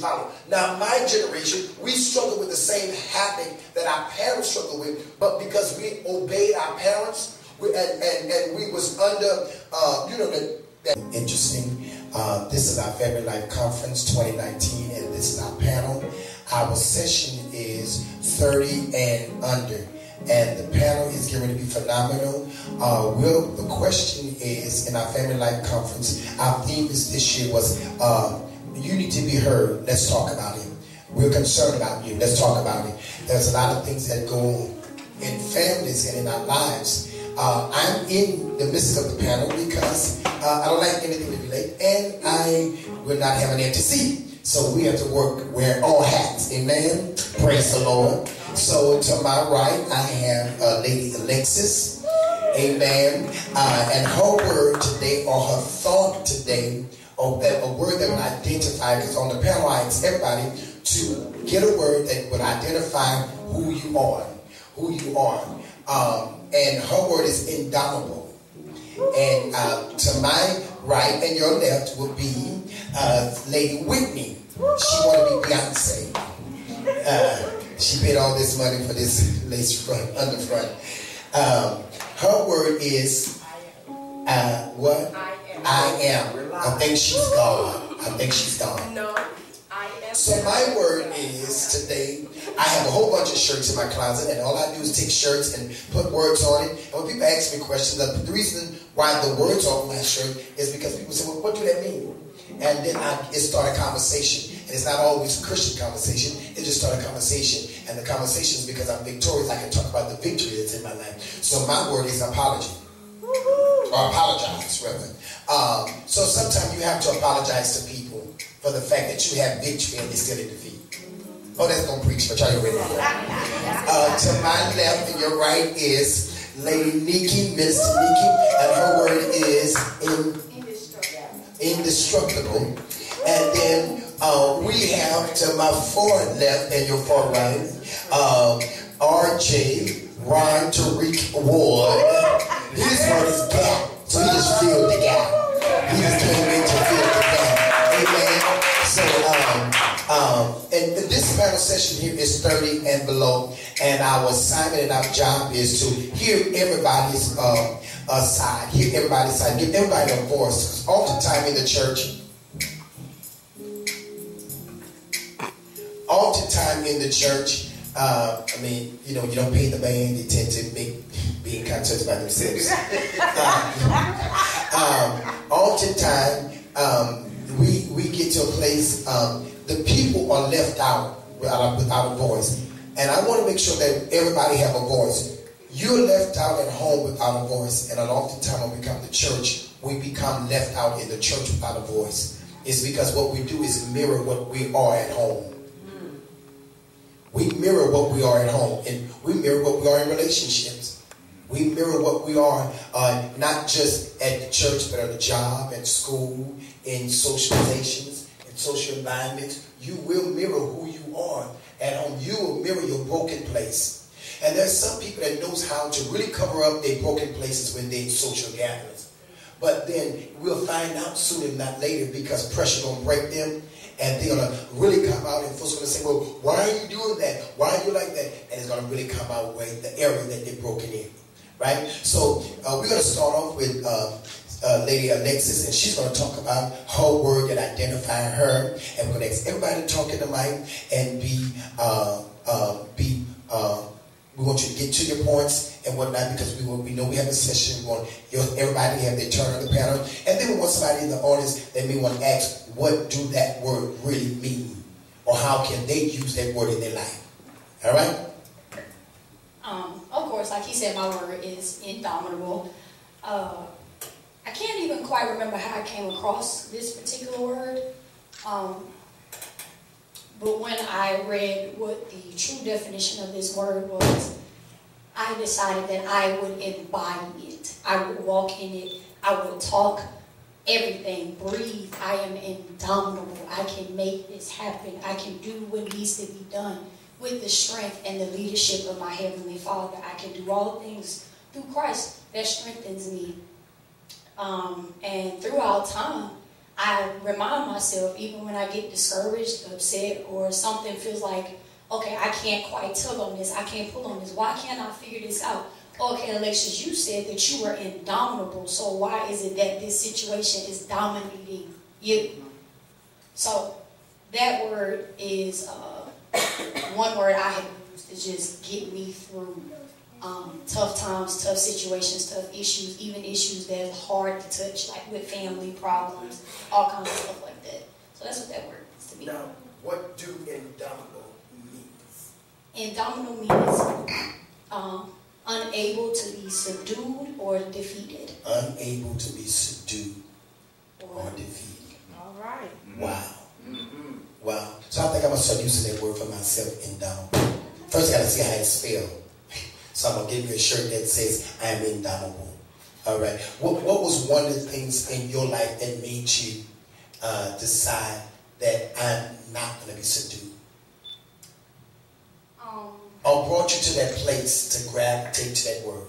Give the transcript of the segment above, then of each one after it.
follow. Now, my generation, we struggle with the same habit that our parents struggled with, but because we obeyed our parents, and we was under, Interesting. This is our Family Life Conference 2019, and this is our panel. Our session is 30 and under, and the panel is going to be phenomenal. The question is, in our Family Life Conference, our theme this year was, you need to be heard. Let's talk about it. We're concerned about you. Let's talk about it. There's a lot of things that go on in families and in our lives. I'm in the midst of the panel because I don't like anything to be late, and I will not have an empty seat. So we have to wear all hats. Amen. Praise the Lord. So to my right, I have Lady Alexis. Amen. And her word today, or her thought today, or a word that would identify, because on the panel I ask everybody to get a word that would identify who you are. Who you are. And her word is indomitable. And to my right and your left would be Lady Whitney. She wanted to be Beyonce. She paid all this money for this lace front, underfront. Her word is what? I am. I think she's gone. I think she's gone. No, I am. So my word is today, I have a whole bunch of shirts in my closet, and all I do is take shirts and put words on it. And when people ask me questions, the reason why the words are on my shirt is because people say, well, what do that mean? And then it started a conversation. And it's not always a Christian conversation. It just started a conversation. And the conversation is because I'm victorious. I can talk about the victory that's in my life. So my word is apology. Or apologize, rather. So sometimes you have to apologize to people for the fact that you have victory and they're still in defeat. Oh, that's going to preach, but y'all ready. To my left and your right is Lady Niquee, Minister Niquee, and her word is indestructible. And then we have to my far left and your far right, RJ, Rhine Jr. His word is gap. So he just filled the gap. He just came in to fill the gap. Amen. So, and this panel session here is 30 and below. And our assignment and our job is to hear everybody's side. Hear everybody's side. Give everybody a voice. Oftentimes in the church, you don't pay the band. They tend to be in concerts by themselves. Oftentimes, we get to a place, the people are left out without a voice. And I want to make sure that everybody have a voice. You're left out at home without a voice. And oftentimes when we come to church, we become left out in the church without a voice. It's because what we do is mirror what we are at home. We mirror what we are at home, and we mirror what we are in relationships. We mirror what we are not just at the church, but at a job, at school, in socializations, in social environments. You will mirror who you are at home. You will mirror your broken place. And there's some people that knows how to really cover up their broken places when they're in social gatherings. But then we'll find out sooner than not later, because pressure gonna break them. And they're going to really come out, and folks are going to say, well, why are you doing that? Why are you like that? And it's going to really come out with the area that they're broken in. Right? So we're going to start off with Lady Alexis, and she's going to talk about her word that identifies her. And we're going to ask everybody to talk in the mic and we want you to get to your points and whatnot, because we know we have a session. We want everybody to have their turn on the panel. And then we want somebody in the audience that may want to ask, what do that word really mean? Or how can they use that word in their life? All right? Of course, like he said, my word is indomitable. I can't even quite remember how I came across this particular word. But when I read what the true definition of this word was, I decided that I would embody it. I would walk in it. I would talk everything, breathe. I am indomitable. I can make this happen. I can do what needs to be done with the strength and the leadership of my Heavenly Father. I can do all things through Christ that strengthens me. And throughout time, I remind myself, even when I get discouraged, upset, or something feels like, okay, I can't quite tug on this, I can't pull on this, why can't I figure this out? Okay, Alexis, you said that you were indomitable, so why is it that this situation is dominating you? So that word is one word I have used to just get me through tough times, tough situations, tough issues, even issues that are hard to touch, like with family problems, all kinds of stuff like that. So that's what that word is to me. Now, what do indomitable means? Indomitable means unable to be subdued or defeated. Unable to be subdued or defeated. All right. Wow. Wow. So I think I'm going to start using that word for myself, indomitable. First, I got to see how it's spelled. So I'm going to give you a shirt that says, I am indomitable. All right. What was one of the things in your life that made you decide that I'm not going to be subdued? Or brought you to that place to gravitate to that word?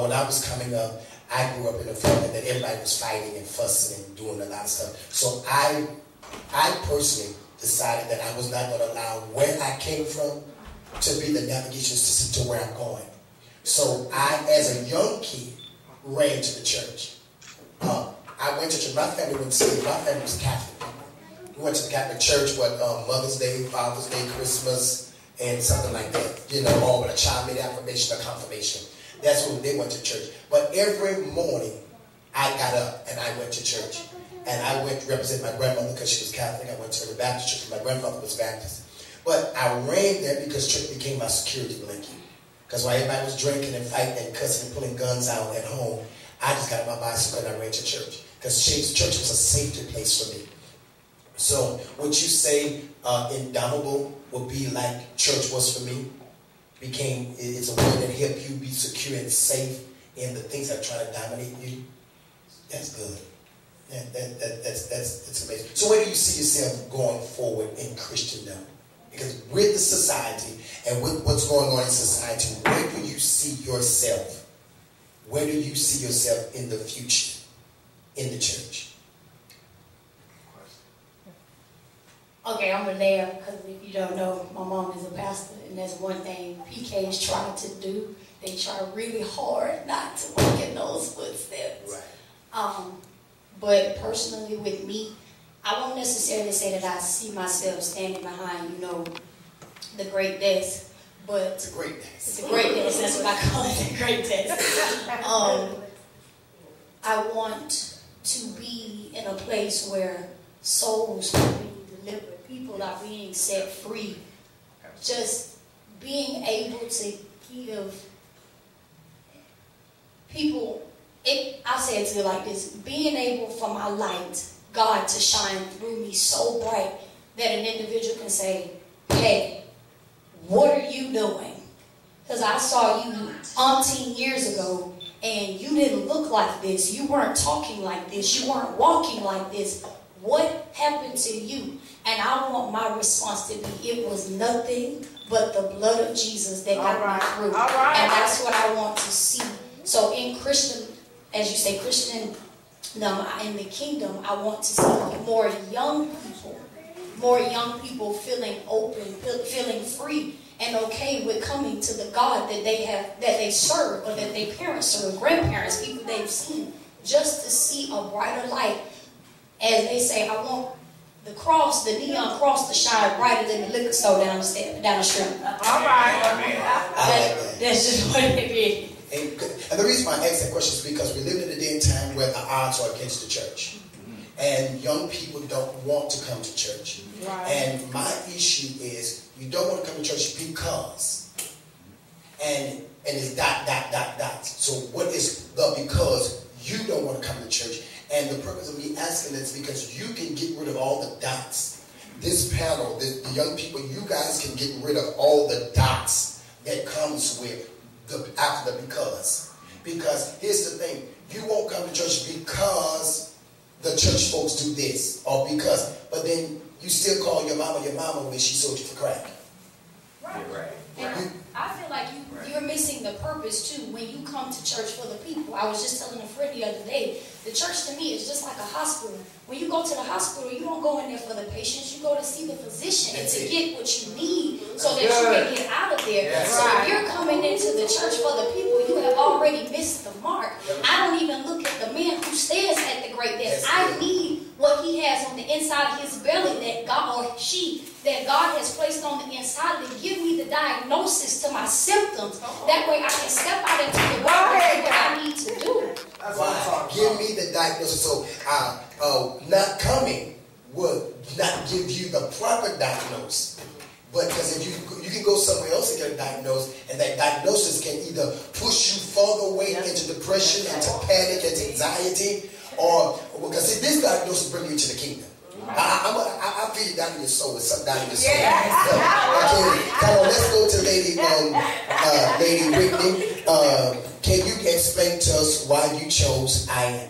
When I was coming up, I grew up in a family that everybody was fighting and fussing and doing a lot of stuff. So I personally decided that I was not going to allow where I came from to be the navigation system to where I'm going. So I, as a young kid, ran to the church. I went to church. My family went to see. My family was Catholic. We went to the Catholic church, Mother's Day, Father's Day, Christmas, and something like that. You know, or when a child made affirmation or confirmation. That's when they went to church. But every morning, I got up and I went to church. And I went to represent my grandmother because she was Catholic. I went to the Baptist church. My grandfather was Baptist. But I ran there because church became my security blanket. Because while everybody was drinking and fighting and cussing and pulling guns out at home, I just got on my bicycle and I ran to church. Because church was a safety place for me. So would you say indomitable would be like church was for me? It's a word that helped you be secure and safe in the things that try to dominate you? That's good. That's amazing. So where do you see yourself going forward in Christendom? Because with the society and with what's going on in society, where do you see yourself? Where do you see yourself in the future in the church? Okay, I'm going to laugh because if you don't know, my mom is a pastor, and that's one thing PK's trying to do. They try really hard not to walk in those footsteps. Right. But personally with me, I won't necessarily say that I see myself standing behind, the great desk, but It's a great desk. it's a great desk. That's what I call it, the great desk. I want to be in a place where souls are being delivered, people are being set free. Just being able to give people, I'll say it to you like this, being able for my light, God, to shine through me so bright that an individual can say, hey, what are you doing? Because I saw you 18 years ago and you didn't look like this. You weren't talking like this. You weren't walking like this. What happened to you? And I want my response to be, it was nothing but the blood of Jesus that got me through. All right. And that's what I want to see. So in Christian, as you say, Christian, in the kingdom, I want to see more young people feeling open, feeling free, and okay with coming to the God that they serve, or that their parents serve, grandparents, people they've seen, just to see a brighter light. As they say, I want the cross, the neon cross, to shine brighter than the liquor store down the street. All right. That's just what it is. And the reason why I ask that question is because we live in a day and time where the odds are against the church. And young people don't want to come to church. Right. And my issue is you don't want to come to church because. And it's ... So what is the because you don't want to come to church? And the purpose of me asking this is because you can get rid of all the dots. This panel, the young people, you guys can get rid of all the dots that comes with after the because. Because here's the thing, you won't come to church because the church folks do this, or because, but then you still call your mama when she sold you for crack. Right. And I feel like you're missing the purpose too when you come to church for the people. I was just telling a friend the other day, the church to me is just like a hospital. When you go to the hospital, you don't go in there for the patients, you go to see the physician and to get what you need so that you can get out of there. So if you're coming into the church for the people, you have already missed the mark. I don't even look at the man who stands at the great desk. I need what he has on the inside of his belly that God or she that God has placed on the inside to give me the diagnosis to my symptoms. That way I can step out into the world and do what I need to do. Give me the diagnosis. So not coming would not give you the proper diagnosis. But because if you can go somewhere else and get diagnosed, and that diagnosis can either push you further away into depression, into panic, into anxiety, or because see, this diagnosis brings you to the kingdom. I feel you down in your soul with something down in your soul. Okay, come on, let's go to Lady Whitney. Can you explain to us why you chose I am?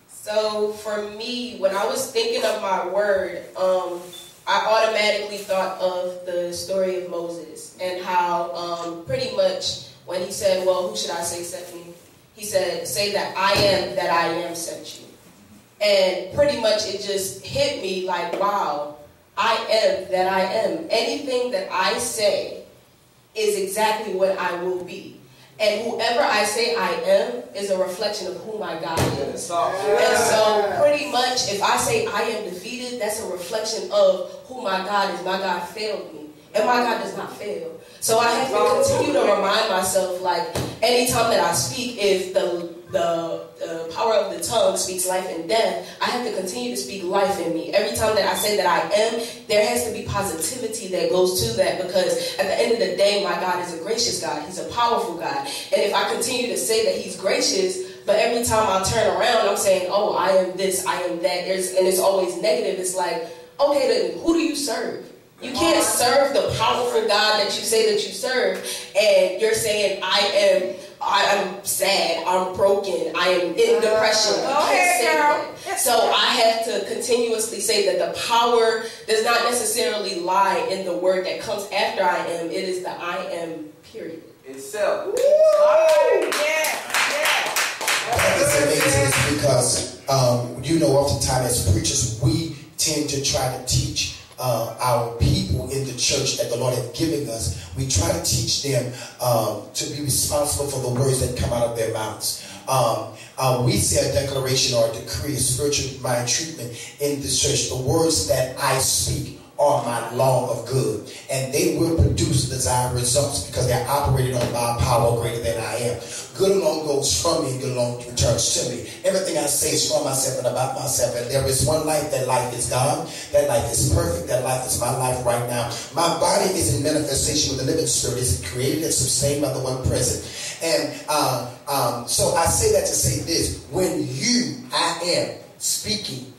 So for me, when I was thinking of my word, I automatically thought of the story of Moses and how pretty much when he said, well, who should I say sent me? He said, say that I am sent you. And pretty much it just hit me like, wow, I am that I am. Anything that I say is exactly what I will be. And whoever I say I am is a reflection of who my God is. And so pretty much if I say I am defeated, that's a reflection of who my God is. My God failed me. And my God does not fail. So I have to continue to remind myself, like, anytime that I speak, if the power of the tongue speaks life and death, I have to continue to speak life in me. Every time that I say that I am, there has to be positivity that goes to that, because at the end of the day, my God is a gracious God. He's a powerful God. And if I continue to say that he's gracious, but every time I turn around, I'm saying, oh, I am this, I am that, and it's always negative, it's like, okay, then who do you serve? You can't serve the powerful God that you say that you serve, and you're saying, I'm sad, I'm broken, I am in depression. You can't say that. So I have to continuously say that the power does not necessarily lie in the word that comes after I am. It is the I am, period. Itself. It's amazing because, oftentimes as preachers, we tend to try to teach our people in the church that the Lord has given us. We try to teach them to be responsible for the words that come out of their mouths. We say a declaration or a decree, a spiritual mind treatment in this church. The words that I speak are my law of good, and they will produce desired results because they're operated on my power greater than I am. Good alone goes from me, and good alone returns to me. Everything I say is from myself and about myself, and there is one life. That life is God. That life is perfect. That life is my life right now. My body is in manifestation with the living spirit. It's created and sustained by the one present. And so I say that to say this: when I am speaking,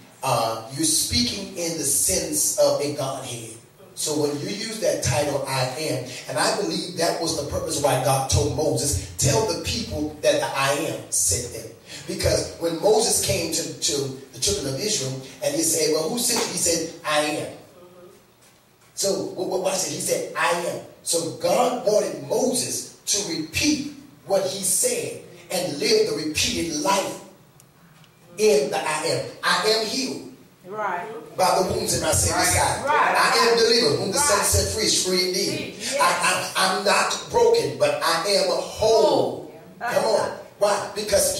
you're speaking in the sense of a Godhead. So when you use that title, I am, and I believe that was the purpose why God told Moses, tell the people that the I am sent them. Because when Moses came to the children of Israel, and he said, well, who sent you? He said, I am. So what I said, he said, I am. So God wanted Moses to repeat what he said and live the repeated life in the I am. I am healed. Right. By the wounds in my Savior's side. Right. I am delivered. Whom the Son set free is free indeed. Yes. I'm not broken, but I am whole. Come on. Why? Because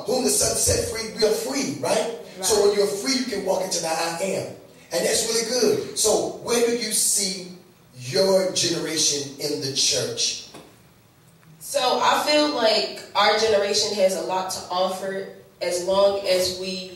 whom the Son set free, we are free, right? So when you're free, you can walk into the I am. And that's really good. So where do you see your generation in the church? So I feel like our generation has a lot to offer as long as we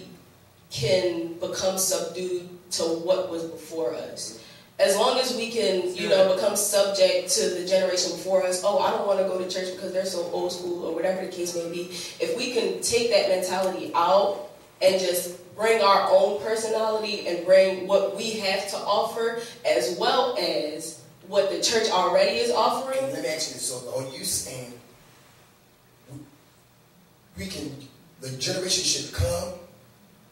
can become subdued to what was before us. As long as we can, become subject to the generation before us. Oh, I don't want to go to church because they're so old school or whatever the case may be. If we can take that mentality out and just bring our own personality and bring what we have to offer as well as what the church already is offering. Let me ask you this. So are you saying the generation should come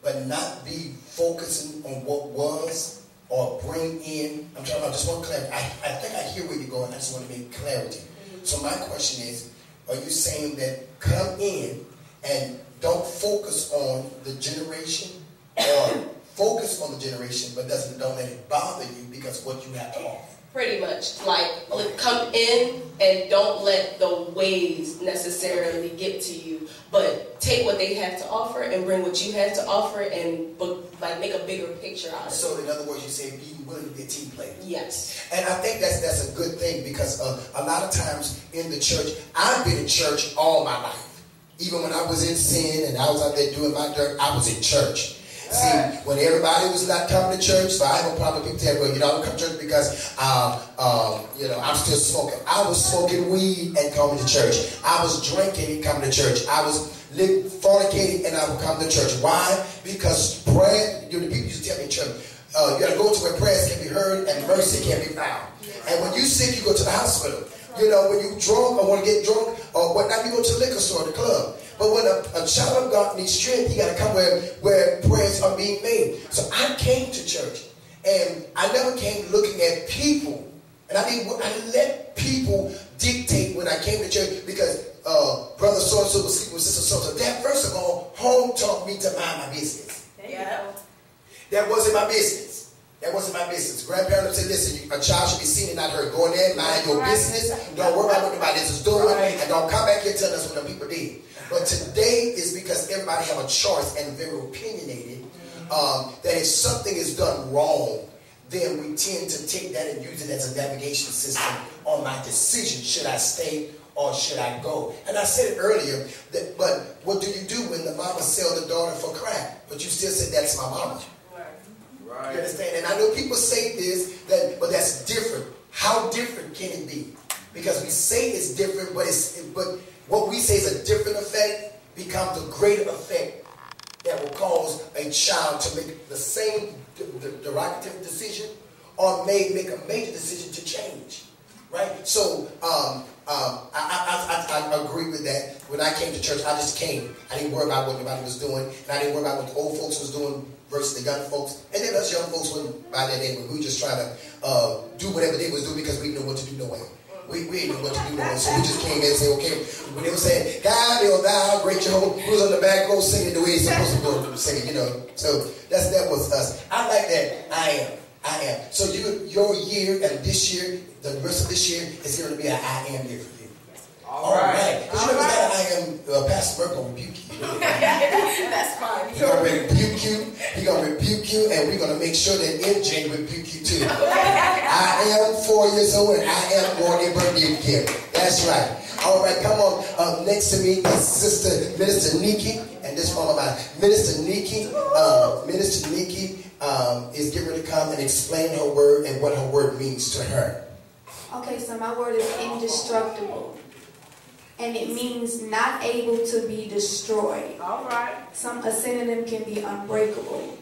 but not be focusing on what was or bring in? I'm talking about just one clarity. I think I hear where you're going. I just want to make clarity. So my question is, are you saying that come in and don't focus on the generation, or focus on the generation but don't let it bother you because of what you have to offer? Pretty much. Like, come in and don't let the ways necessarily get to you, but take what they have to offer and bring what you have to offer and like make a bigger picture out of it. So in other words, you say be willing to be a team player. Yes. And I think that's a good thing, because a lot of times in the church, I've been in church all my life. Even when I was in sin and I was out there doing my dirt, I was in church. See, when everybody was not coming to church, so I have a problem with people saying, well, you don't come to church because, I'm still smoking. I was smoking weed and coming to church. I was drinking and coming to church. I was fornicating and I would come to church. Why? Because prayer, the people used to tell me in church, you got to go to where prayers can be heard and mercy can be found. And when you sick, you go to the hospital. You know, when you drunk or want to get drunk or whatnot, you go to the liquor store, the club. But when a child of God needs strength, you got to come where prayers are being made. So I came to church, and I never came looking at people. And I didn't let people dictate when I came to church, because brother so-and-so was sleeping with sister so-and-so. That, first of all, home taught me to mind my business. Yeah. That wasn't my business. That wasn't my business. Grandparents said, listen, a child should be seen and not heard. Go in there, mind your business. Don't worry about what nobody else is doing. And don't come back here telling us what the people did. But today is because everybody have a choice and very opinionated, that if something is done wrong, then we tend to take that and use it as a navigation system on my decision. Should I stay or should I go? And I said it earlier, but what do you do when the mama sell the daughter for crack? But you still say, that's my mama. Right. You understand? And I know people say this, but that's different. How different can it be? Because we say it's different, but what we say is a different effect becomes a greater effect that will cause a child to make the same derogative decision, or may make a major decision to change. Right? So I agree with that. When I came to church, I just came. I didn't worry about what anybody was doing, and I didn't worry about what the old folks was doing versus the young folks. And then us young folks went by that neighborhood. We were just trying to do whatever they was doing because we didn't know what to do no way. We didn't know what to do no way. So we just came in and said, okay. When they were saying, God, they'll die, great Jehovah, who's on the back row singing the way he's supposed to go singing, you know. So that was us. I like that. I am. So your year and this year, the rest of this year is going to be an I am year for you. All right. Because you know that I am, Pastor Burke going to rebuke you. That's fine. He's going to rebuke you. He's going to rebuke you, and we're going to make sure that MJ rebuke you too. I am 4 years old, and I am more than birthday gift. That's right. All right, come on. Next to me is Sister Minister Niquee, and this one of my Minister Niquee. Minister Niquee is getting ready to come and explain her word and what her word means to her. Okay, so my word is indestructible. And it means not able to be destroyed. All right. A synonym can be unbreakable.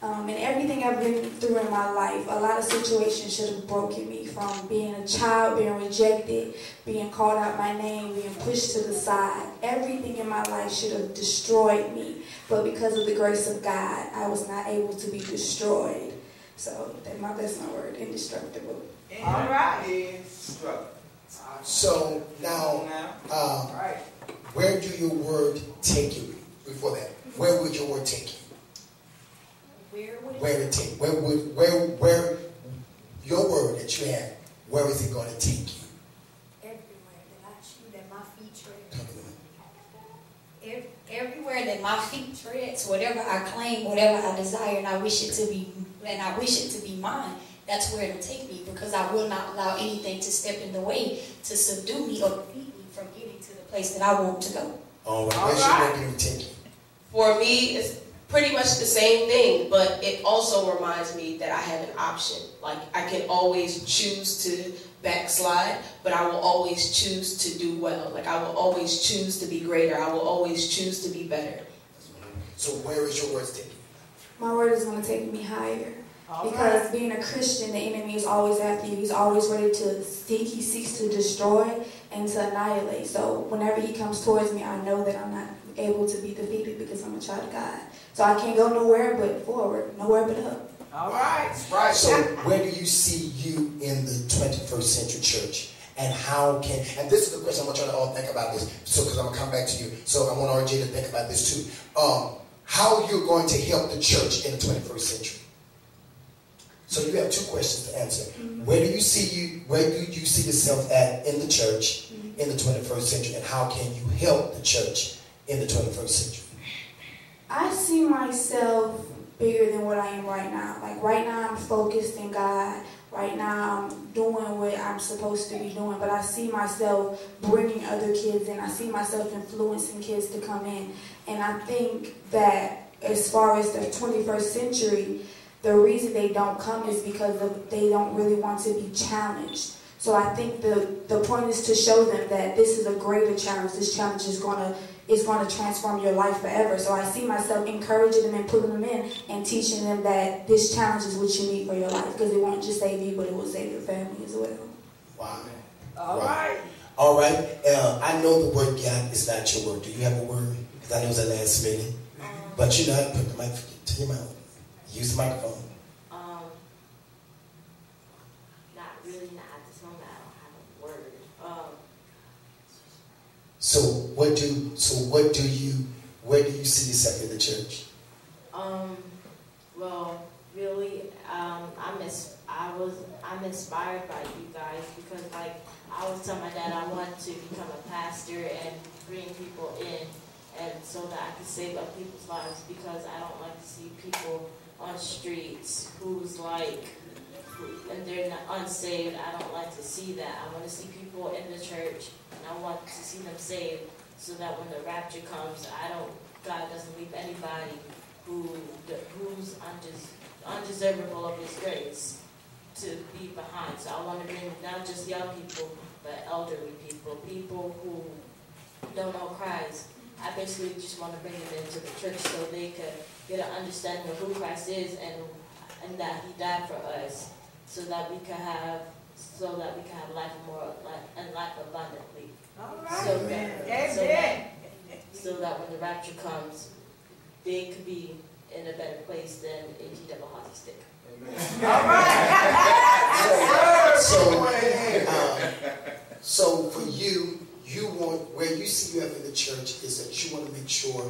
And everything I've been through in my life, a lot of situations should have broken me, from being a child, being rejected, being called out my name, being pushed to the side. Everything in my life should have destroyed me. But because of the grace of God, I was not able to be destroyed. So that's my word, indestructible. All right. Indestructible. So now, where do your word take you? Before that, where would your word take you? Where your word that you have, where is it going to take you? Everywhere that my feet tread. Everywhere that my feet tread. So whatever I claim, whatever I desire, and I wish it to be mine. That's where it'll take me, because I will not allow anything to step in the way to subdue me or defeat me from getting to the place that I want to go. All right. Where's your word going to take you? For me, it's pretty much the same thing, but it also reminds me that I have an option. Like, I can always choose to backslide, but I will always choose to do well. Like, I will always choose to be greater. I will always choose to be better. So where is your word taking you? My word is going to take me higher. Because being a Christian, the enemy is always after you. He's always ready to seek. He seeks to destroy and to annihilate. So whenever he comes towards me, I know that I'm not able to be defeated because I'm a child of God. So I can't go nowhere but forward, nowhere but up. All right. So where do you see you in the 21st century church? And how can, and this is the question I want y'all to all think about this, so because I'm going to come back to you. So I want RJ to think about this too. How you're going to help the church in the 21st century. So you have two questions to answer. Where do you see yourself at in the church in the 21st century, and how can you help the church in the 21st century? I see myself bigger than what I am right now. Like right now I'm focused in God. Right now I'm doing what I'm supposed to be doing, but I see myself bringing other kids in. I see myself influencing kids to come in. And I think that as far as the 21st century, the reason they don't come is because they don't really want to be challenged. So I think the point is to show them that this is a greater challenge. This challenge is going to transform your life forever. So I see myself encouraging them and pulling them in and teaching them that this challenge is what you need for your life, because it won't just save you, but it will save your family as well. Wow. All right. All right. I know the word God is not your word. Do you have a word? Because I know it's the last minute. But you know how to put the mic to your mouth. Use the microphone. Not really, not at this moment. I don't have a word. Where do you see yourself in the church? Well, really, I'm inspired by you guys, because like I was telling my dad I wanted to become a pastor and bring people in, and so that I could save up people's lives, because I don't like to see people on streets and they're not unsaved. I don't like to see that. I want to see people in the church, and I want to see them saved, so that when the rapture comes, God doesn't leave anybody who's undeservable of His grace to be behind. So I want to bring not just young people, but elderly people, people who don't know Christ. I basically just want to bring them into the church so they could get an understanding of who Christ is and that He died for us, so that we can have life and life abundantly. All right. So that when the rapture comes, they could be in a better place than a double hockey stick. All right. So for you want, where you see you in the church is that you want to make sure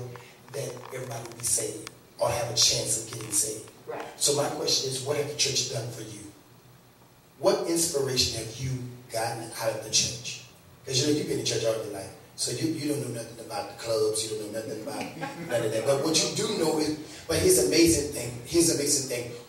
that everybody will be saved or have a chance of getting saved. Right. So my question is, what have the church done for you? What inspiration have you gotten out of the church? Because you've been in church all your life. So you don't know nothing about the clubs, you don't know nothing about none of that. But what you do know is, but here's the amazing thing.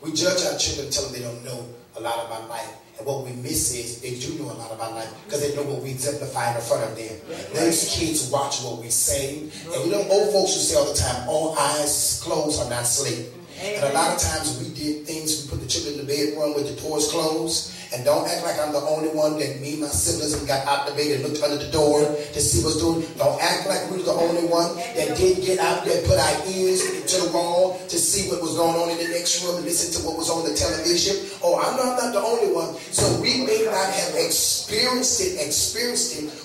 We judge our children and tell them they don't know a lot about life. And what we miss is they do know a lot about life, because they know what we exemplify in front of them. These kids watch what we say. And you know, old folks who say all the time, all eyes closed are not asleep. And a lot of times we did things, we put the children in the bedroom with the doors closed. And don't act like I'm the only one that me and my siblings got out the bed and looked under the door to see what's doing. Don't act like we were the only one that didn't get out there, put our ears to the wall to see what was going on in the next room and listen to what was on the television. Oh, I'm not the only one. So we may not have experienced it,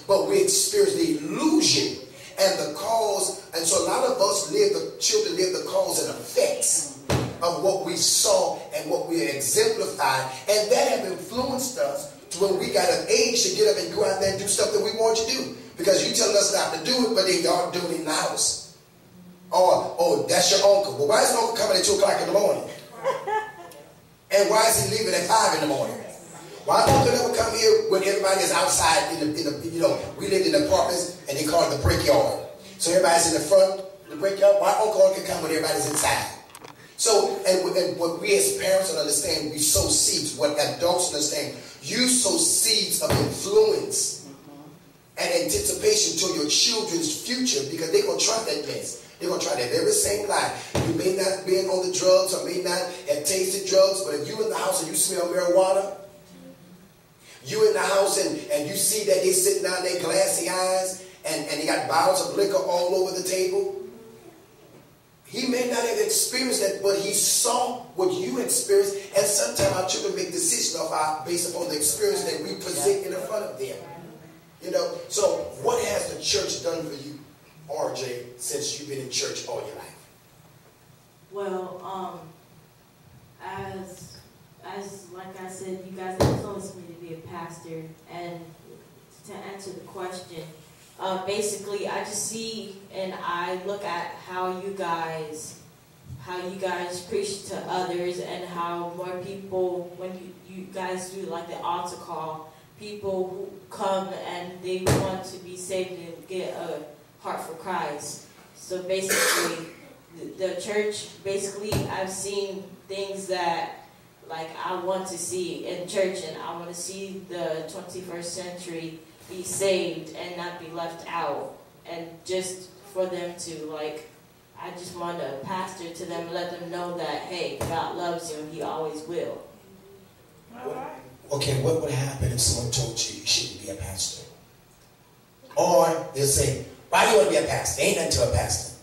but we experienced the illusion and the cause. And so a lot of us children live the cause and effects of what we saw and what we exemplified, and that have influenced us to when we got an age to get up and go out there and do stuff that we want to do. Because you tell us not to do it, but they are doing it in the house. Oh, that's your uncle. Well, why is uncle coming at 2 o'clock in the morning? And why is he leaving at 5 in the morning? Why uncle never come here when everybody is outside we lived in apartments and they call it the brickyard. So everybody's in the front of the brickyard. Why uncle can come when everybody's inside? So, and what we as parents don't understand, we sow seeds. What adults understand, you sow seeds of influence and anticipation to your children's future, because they're going to try that mess. They're going to try that very same life. You may not be on the drugs or may not have tasted drugs, but if you in the house and you smell marijuana, you in the house and you see that they sitting down there glassy eyes and they got bottles of liquor all over the table. He may not have experienced that, but he saw what you experienced. And sometimes our children make decisions based upon the experience that we present in front of them. So what has the church done for you, RJ, since you've been in church all your life? Well, as like I said, you guys influenced me to be a pastor, and to answer the question, basically I just see and I look at how you guys preach to others, and how more people, when you guys do like the altar call, people who come and they want to be saved and get a heart for Christ. So basically, the church, basically I've seen things that like I want to see in church, and I want to see the 21st century be saved and not be left out, and just for them to like, I just want to pastor to them, let them know that, hey, God loves you and he always will. All right. Okay, what would happen if someone told you you shouldn't be a pastor? Or they'll say, why do you want to be a pastor? Ain't nothing to a pastor.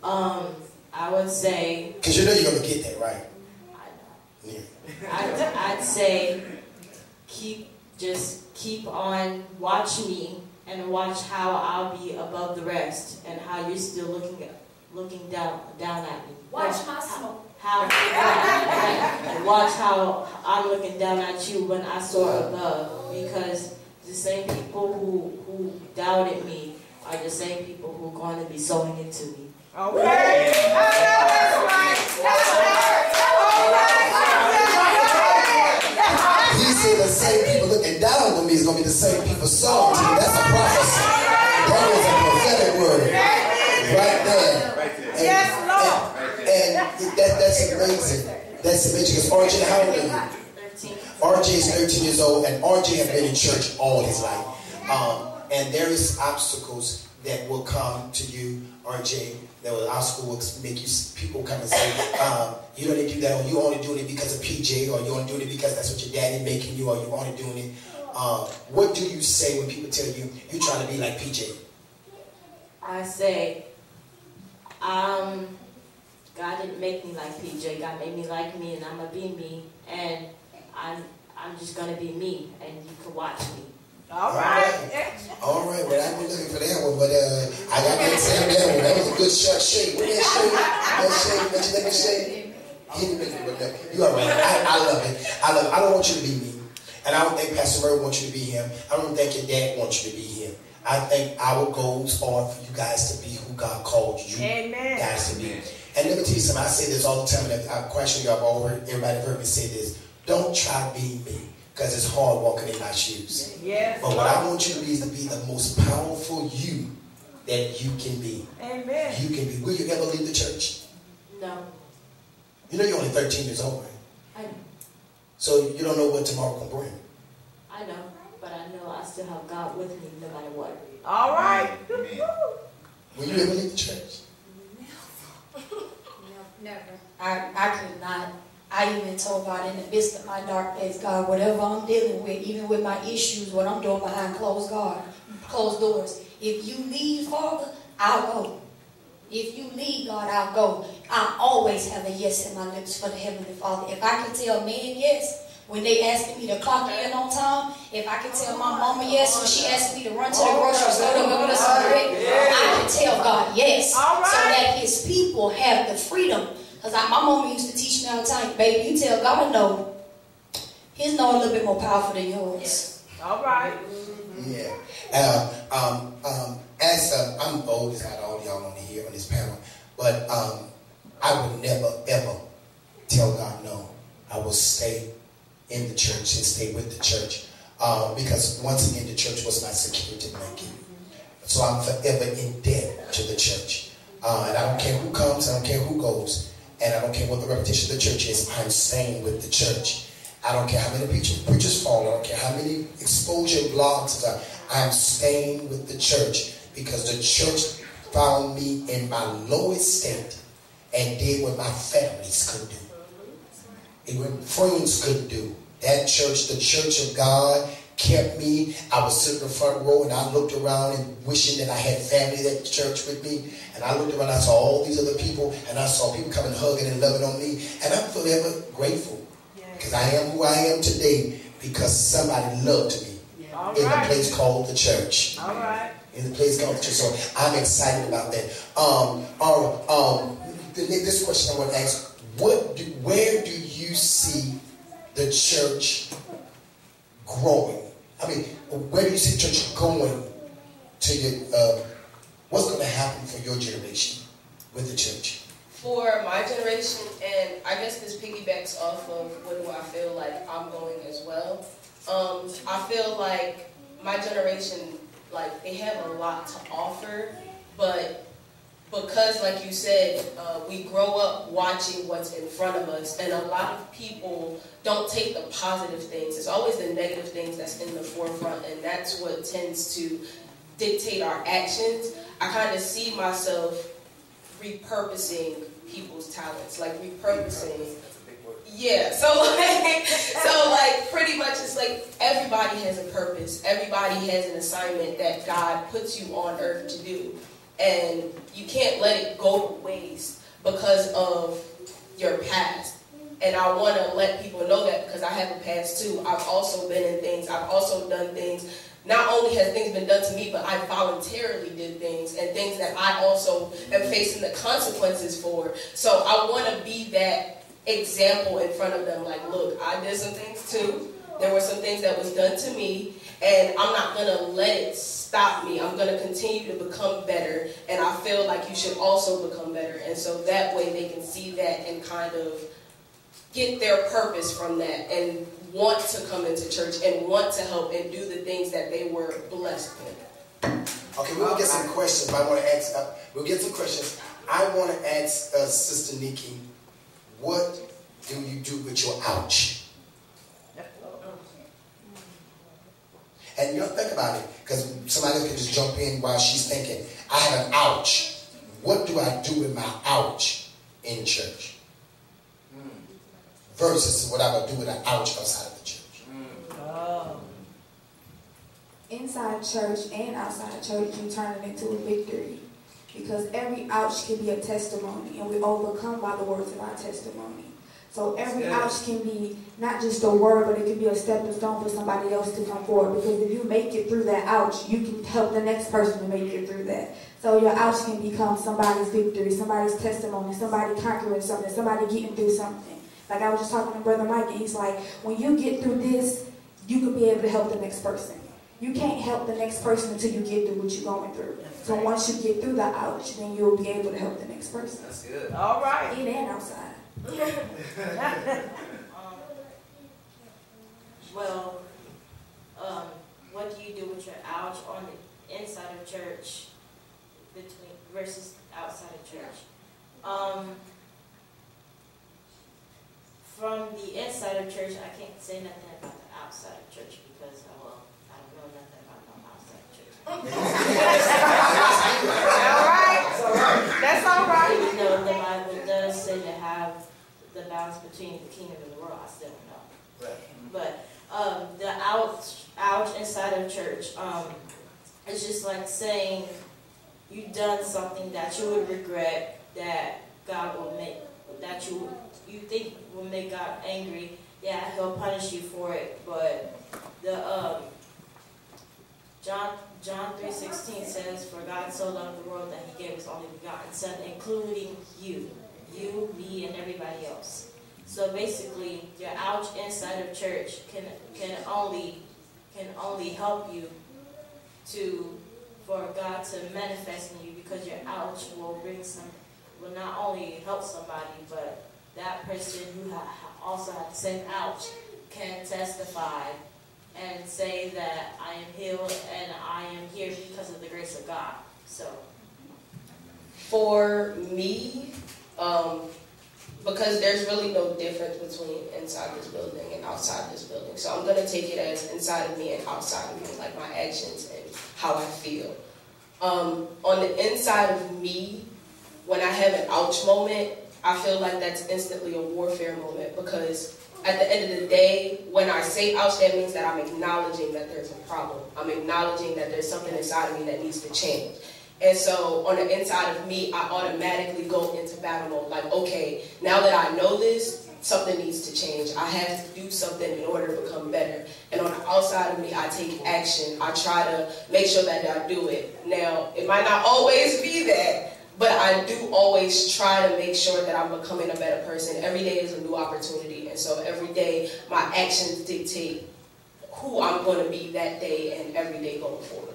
I would say, because you know you're going to get that, right? I know. Yeah. I'd say keep on, watch me, and watch how I'll be above the rest, and how you're still looking down at me. Watch my smoke. And watch how I'm looking down at you when I soar above, because the same people who doubted me are the same people who are going to be sowing into me. Okay. He said the same people looking down on me is going to be the same people sowing to me. That's a prophecy. That is a prophetic word. Right there. Yes, Lord. And that's amazing. That's amazing. Because RJ, how old are you? 13. RJ is 13 years old, and RJ has been in church all his life. And there is obstacles that will come to you, RJ. That will obstacles will make you, people come and say, you don't need to do that, or you only doing it because of PJ, or you only doing it because that's what your daddy making you, or you only doing it. What do you say when people tell you you're trying to be like PJ? I say, God didn't make me like PJ. God made me like me, and I'm gonna be me, and I'm just gonna be me, and you can watch me. All right. All right. Well, I've been looking for that one, but I got to say that one. That was a good short shake. What that shake? Let me shake. He didn't make it, but no. You all right. I love it. I don't want you to be me. And I don't think Pastor Murray wants you to be him. I don't think your dad wants you to be him. I think our goals are for you guys to be who God called you guys to be. And let me tell you something. I say this all the time, and I'm quite sure everybody heard me say this. Don't try to be me, because it's hard walking in my shoes. Yes. But what I want you to be is to be the most powerful you that you can be. Amen. You can be. Will you ever leave the church? No. You know you're only 13 years old, right? I know. So you don't know what tomorrow can bring. I know, but I know I still have God with me no matter what. All right. Will you ever leave the church? Never. I could not. I even told God in the midst of my dark days, God, whatever I'm dealing with, even with my issues, what I'm doing behind closed doors. If you lead, Father, I'll go. If you lead, God, I'll go. I always have a yes in my lips for the Heavenly Father. If I can tell man yes when they asking me to clock in on time, if I can tell my mama yes when she asked me to run to the grocery store to go get some bread, I can tell God yes. So that his people have the freedom. Because my mama used to teach me all the time, baby, you tell God no. His no a little bit more powerful than yours. All right. Yeah. I'm old as all y'all on here on this panel, but I would never ever tell God no. I will stay in the church and stay with the church because once again the church was my security blanket. So I'm forever in debt to the church, and I don't care who comes, I don't care who goes, and I don't care what the reputation of the church is. I'm staying with the church. I don't care how many preachers fall. I don't care how many exposure blogs are. I'm staying with the church because the church found me in my lowest state and did what my families couldn't do. It what friends couldn't do. That church, the church of God, kept me. I was sitting in the front row and I looked around and wishing that I had family at church with me. And I looked around and I saw all these other people and I saw people coming hugging and loving on me. And I'm forever grateful. Because I am who I am today because somebody loved me in a place called the church. All right. In the place called the church. So I'm excited about that. This question I want to ask, where do you see the church growing? I mean, where do you see church going to your, what's going to happen for your generation with the church? For my generation, and I guess this piggybacks off of what do I feel like I'm going as well. I feel like my generation, like, they have a lot to offer, but because, like you said, we grow up watching what's in front of us, and a lot of people don't take the positive things. It's always the negative things that's in the forefront, and that's what tends to dictate our actions. I kind of see myself repurposing people's talents, like repurposing. Yeah, so like pretty much it's like everybody has a purpose. Everybody has an assignment that God puts you on earth to do. And you can't let it go to waste because of your past. And I want to let people know that because I have a past too. I've also been in things. I've also done things. Not only has things been done to me, but I voluntarily did things and things that I also am facing the consequences for. So I want to be that example in front of them. Like, look, I did some things too. There were some things that was done to me, and I'm not going to let it stop me. I'm going to continue to become better, and I feel like you should also become better. And so that way they can see that and kind of get their purpose from that and want to come into church and want to help and do the things that they were blessed with. Okay, we'll get some questions. But I want to ask. We'll get some questions. I want to ask Sister Niquee, what do you do with your ouch? And you don't think about it, because somebody else can just jump in while she's thinking. I have an ouch. What do I do with my ouch in church? Versus what I would do with an ouch outside of the church. Inside church and outside church, you turn it into a victory. Because every ouch can be a testimony, and we overcome by the words of our testimony. So every ouch can be not just a word, but it can be a stepping stone for somebody else to come forward. Because if you make it through that ouch, you can help the next person to make it through that. So your ouch can become somebody's victory, somebody's testimony, somebody conquering something, somebody getting through something. Like I was just talking to Brother Mike, and he's like, when you get through this, you could be able to help the next person. You can't help the next person until you get through what you're going through. So once you get through the ouch, then you'll be able to help the next person. That's good. All right. In and outside. What do you do with your ouch on the inside of church versus outside of church? From the inside of church, I can't say nothing about the outside of church because, I don't know nothing about no outside church. All right. That's all right. Even though the Bible does say to have the balance between the kingdom and the world, I still don't know. Right. But the ouch inside of church, it's just like saying you've done something that you would regret, that God will make, that you think will make God angry. Yeah, He'll punish you for it. But the John 3:16 says, "For God so loved the world that He gave His only begotten Son," including you, me, and everybody else. So basically, your ouch inside of church can only help you for God to manifest in you, because your ouch will not only help somebody, but that person who also had the same ouch can testify and say that I am healed and I am here because of the grace of God. So, for me, because there's really no difference between inside this building and outside this building. So I'm going to take it as inside of me and outside of me, like my actions and how I feel. On the inside of me, when I have an ouch moment, I feel like that's instantly a warfare moment, because at the end of the day, when I say ouch, that means that I'm acknowledging that there's a problem. I'm acknowledging that there's something inside of me that needs to change. And so on the inside of me, I automatically go into battle mode. Like, okay, now that I know this, something needs to change. I have to do something in order to become better. And on the outside of me, I take action. I try to make sure that I do it. Now, it might not always be that, but I do always try to make sure that I'm becoming a better person. Every day is a new opportunity. And so every day, my actions dictate who I'm going to be that day and every day going forward.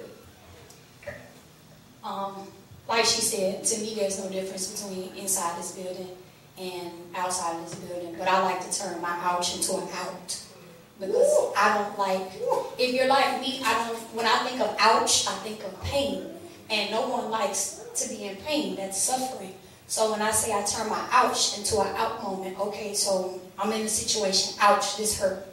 Like she said, to me there's no difference between inside this building and outside of this building. But I like to turn my ouch into an out. Because I don't like, if you're like me, when I think of ouch, I think of pain. And no one likes to be in pain, that's suffering. So when I say I turn my ouch into an out moment, okay, so I'm in a situation, ouch, this hurt.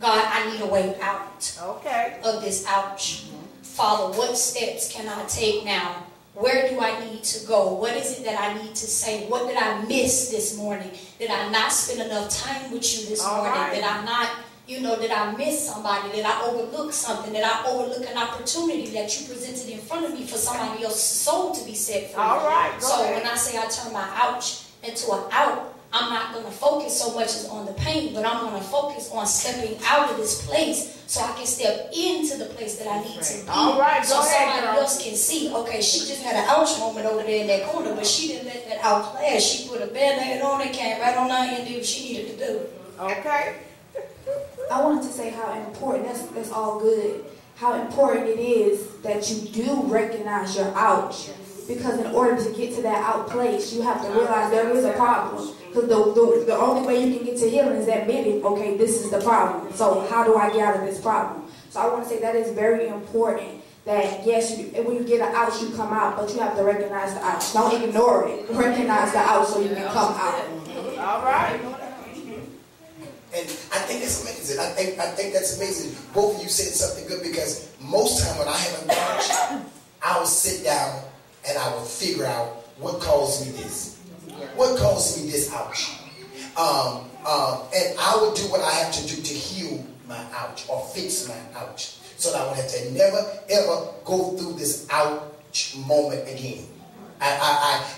God, I need a way out of this ouch. Father, what steps can I take now? Where do I need to go? What is it that I need to say? What did I miss this morning? Did I not spend enough time with you this morning? Did I not, did I miss somebody? Did I overlook something? Did I overlook an opportunity that you presented in front of me for somebody else's soul to be set free? So when I say I turn my ouch into an out, I'm not going to focus so much on the pain, but I'm going to focus on stepping out of this place so I can step into the place that I need to be. So somebody else can see, okay, she just had an ouch moment over there in that corner, but she didn't let that ouch last. She put a band-aid on it, came right on out and did what she needed to do. Okay. I wanted to say how important, that's all good, how important it is that you do recognize your ouch. Because in order to get to that out place, you have to realize there is a problem. Because the only way you can get to healing is admitting, okay, this is the problem. So how do I get out of this problem? So I want to say that is very important. That yes, when you get an ouch, you come out, but you have to recognize the ouch. Don't ignore it. Recognize the ouch so you can come out. All right. And I think that's amazing. I think that's amazing. Both of you said something good, because most time when I have an ouch, I will sit down and I will figure out what caused me this. What caused me this ouch? And I will do what I have to do to heal my ouch or fix my ouch, so that I won't have to never ever go through this ouch moment again.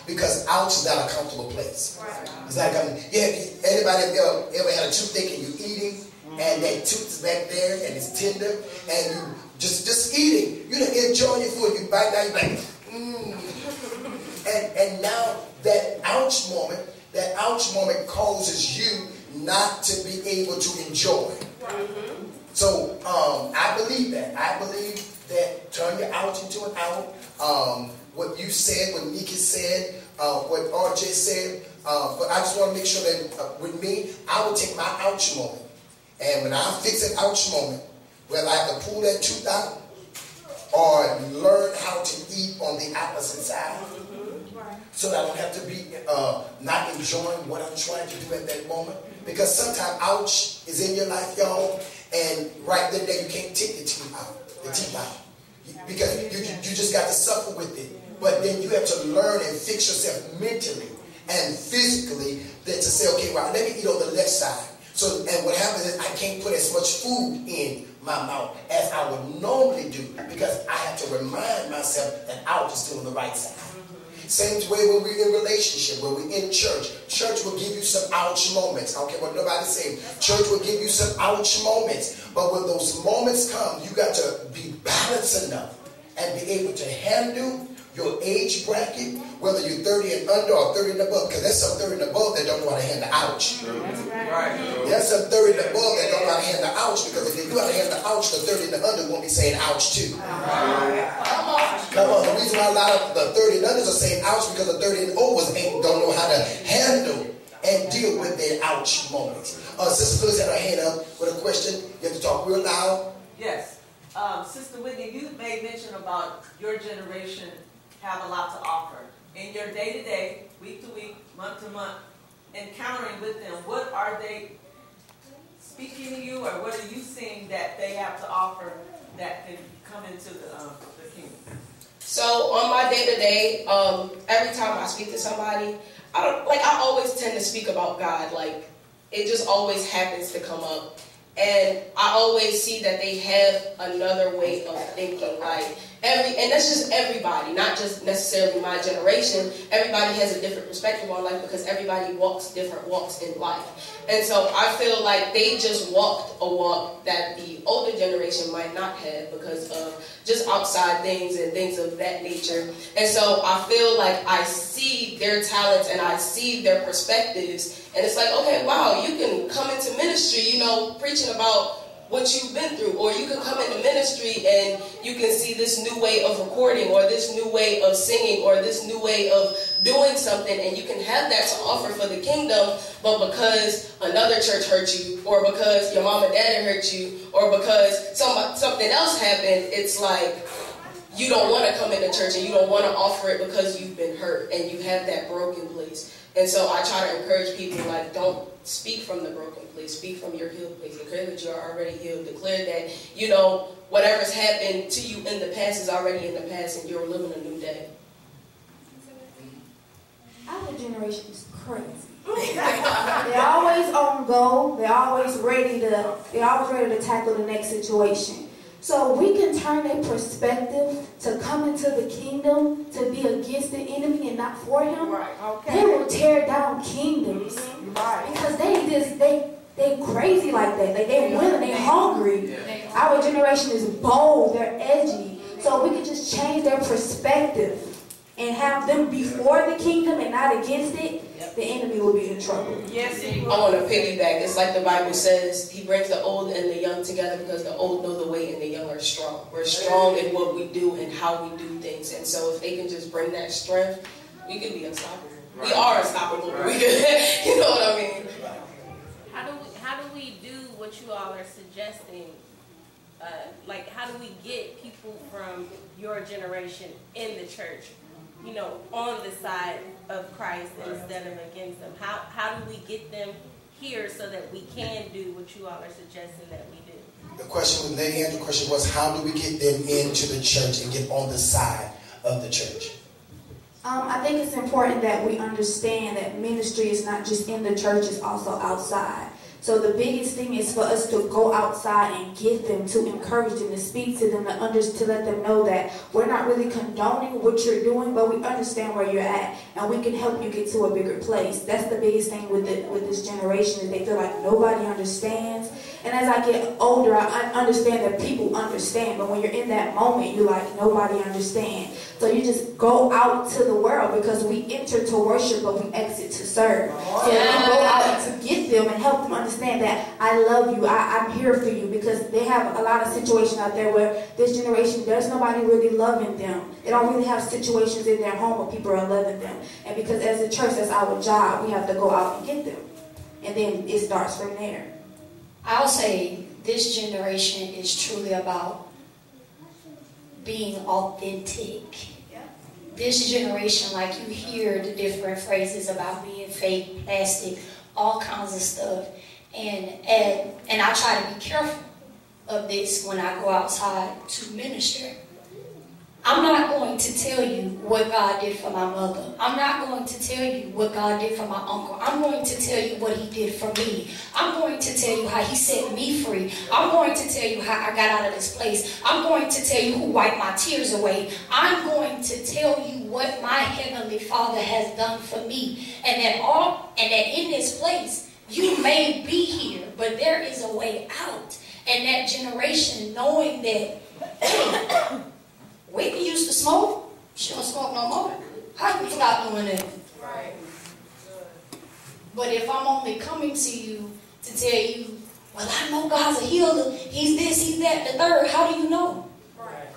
Because ouch is not a comfortable place. It's like, anybody ever had a toothache and you're eating and that tooth is back there and it's tender and you just eating, you don't enjoy your food, you bite down, you're like, And now that ouch moment causes you not to be able to enjoy. So I believe that. I believe that turn your ouch into an out. What you said, what Niquee said, what RJ said. But I just want to make sure that with me, I will take my ouch moment. And when I fix an ouch moment, whether I have to pull that tooth out or learn how to eat on the opposite side, so that I don't have to be not enjoying what I'm trying to do at that moment. Because sometimes ouch is in your life, y'all, and right then you can't take the teeth out. Because you just got to suffer with it. But then you have to learn and fix yourself mentally and physically to say, okay, right, let me eat on the left side. So, and what happens is I can't put as much food in my mouth as I would normally do, because I have to remind myself that ouch is still on the right side. Same way when we're in relationship, when we're in church. Church will give you some ouch moments. I don't care what nobody's saying. Church will give you some ouch moments. But when those moments come, you got to be balanced enough and be able to handle your age bracket, whether you're 30 and under or 30 and above. Because there's some 30 and above that don't know how to handle ouch. There's some 30 and above that don't know how to handle ouch, because if they knew how to handle ouch, the 30 and the under won't be saying ouch too. Come on. The reason why a lot of the 30 and unders are saying ouch, because the 30 and overs don't know how to handle and deal with their ouch moments. Sister Phyllis had her hand up with a question. You have to talk real loud. Yes. Sister Whitney, you made mention about your generation have a lot to offer. In your day-to-day, week-to-week, month-to-month, encountering with them, what are they speaking to you, or what are you seeing that they have to offer that can come into the kingdom? So on my day-to-day, every time I speak to somebody, I always tend to speak about God. Like, it just always happens to come up. And I always see that they have another way of thinking. Like, And that's just everybody, not just necessarily my generation. Everybody has a different perspective on life because everybody walks different walks in life. And so I feel like they just walked a walk that the older generation might not have because of just outside things and things of that nature. And so I feel like I see their talents and I see their perspectives. And it's like, okay, wow, you can come into ministry, you know, preaching about what you've been through, or you can come into ministry and you can see this new way of recording or this new way of singing or this new way of doing something, and you can have that to offer for the kingdom, but because another church hurt you, or because your mom and dad hurt you, or because something else happened, it's like you don't want to come into church and you don't want to offer it because you've been hurt and you have that broken place. And so I try to encourage people, like, don't speak from the broken place. Speak from your healed place. Declare that you're already healed. Declare that, you know, whatever's happened to you in the past is already in the past and you're living a new day. Our generation is crazy. They're always on go. They're always ready to tackle the next situation. So we can turn their perspective to come into the kingdom, to be against the enemy and not for him. Right. Okay. They will tear down kingdoms. Right. Because they crazy like that. Like they willing, they hungry. Yeah. Our generation is bold, they're edgy. So we can just change their perspective and have them be for the kingdom and not against it. The enemy will be in trouble. Yes, I want to piggyback. It's like the Bible says, he brings the old and the young together because the old know the way and the young are strong. We're strong in what we do and how we do things. And so if they can just bring that strength, we can be unstoppable. Right. We are unstoppable, but we can, you know what I mean? How do we do what you all are suggesting? Like, how do we get people from your generation in the church, you know, on the side of Christ instead of against them? How do we get them here so that we can do what you all are suggesting that we do? The question, Lady Ann, the question was, how do we get them into the church and get on the side of the church? I think it's important that we understand that ministry is not just in the church, it's also outside. So the biggest thing is for us to go outside and get them, to encourage them, to speak to them, to let them know that we're not really condoning what you're doing, but we understand where you're at, and we can help you get to a bigger place. That's the biggest thing with this generation, is they feel like nobody understands. And as I get older, I understand that people understand, but when you're in that moment, you're like, nobody understands. So you just go out to the world, because we enter to worship, but we exit to serve. So you go out to get them and help them understand that I love you, I'm here for you, because they have a lot of situations out there where this generation, there's nobody really loving them. They don't really have situations in their home where people are loving them. And because as a church, that's our job, we have to go out and get them. And then it starts from there. I'll say this generation is truly about being authentic. This generation, like, you hear the different phrases about being fake, plastic, all kinds of stuff. And I try to be careful of this when I go outside to minister. I'm not going to tell you what God did for my mother. I'm not going to tell you what God did for my uncle. I'm going to tell you what he did for me. I'm going to tell you how he set me free. I'm going to tell you how I got out of this place. I'm going to tell you who wiped my tears away. I'm going to tell you what my Heavenly Father has done for me. And that in this place, you may be here, but there is a way out. And that generation knowing that, Whitney used to smoke. She don't smoke no more. How can you stop doing that? Right. But if I'm only coming to you to tell you, well, I know God's a healer. He's this, he's that, the third. How do you know? Right.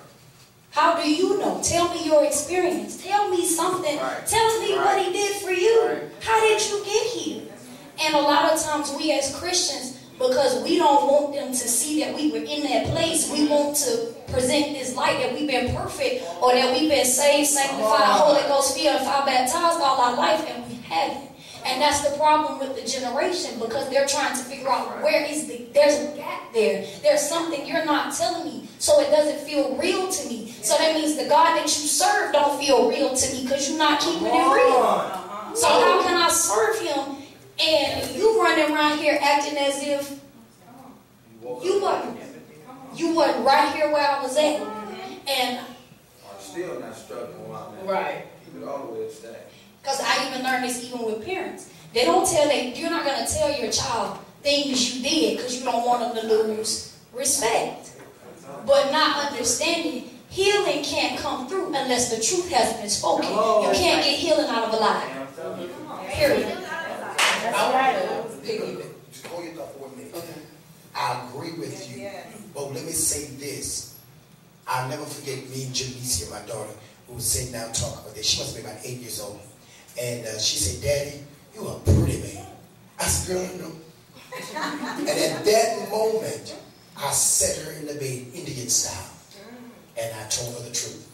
How do you know? Tell me your experience. Tell me something. Right. Tell me what he did for you. Right. How did you get here? And a lot of times we as Christians, because we don't want them to see that we were in that place, we want to present this light that we've been perfect, or that we've been saved, sanctified, Holy Ghost filled, and fire baptized all our life, and we haven't. And that's the problem with the generation, because they're trying to figure out there's a gap there. There's something you're not telling me, so it doesn't feel real to me. So that means the God that you serve don't feel real to me, because you're not keeping it real. So how can I serve him and you running around here acting as if you wasn't right here where I was at? And still not struggling while now. Right. Keep it all the way stacked. Because I even learned this even with parents. They don't tell you're not going to tell your child things you did because you don't want them to lose respect. But not understanding, healing can't come through unless the truth hasn't been spoken. You can't get healing out of a lie. Period. Just hold your thought for a minute. Okay. I agree with you. But let me say this. I'll never forget me and Janicia, my daughter, who was sitting down talking about this. She must be about 8 years old. And she said, Daddy, you are pretty, man. I said, girl, I know. And at that moment, I set her in the bed, Indian style. And I told her the truth.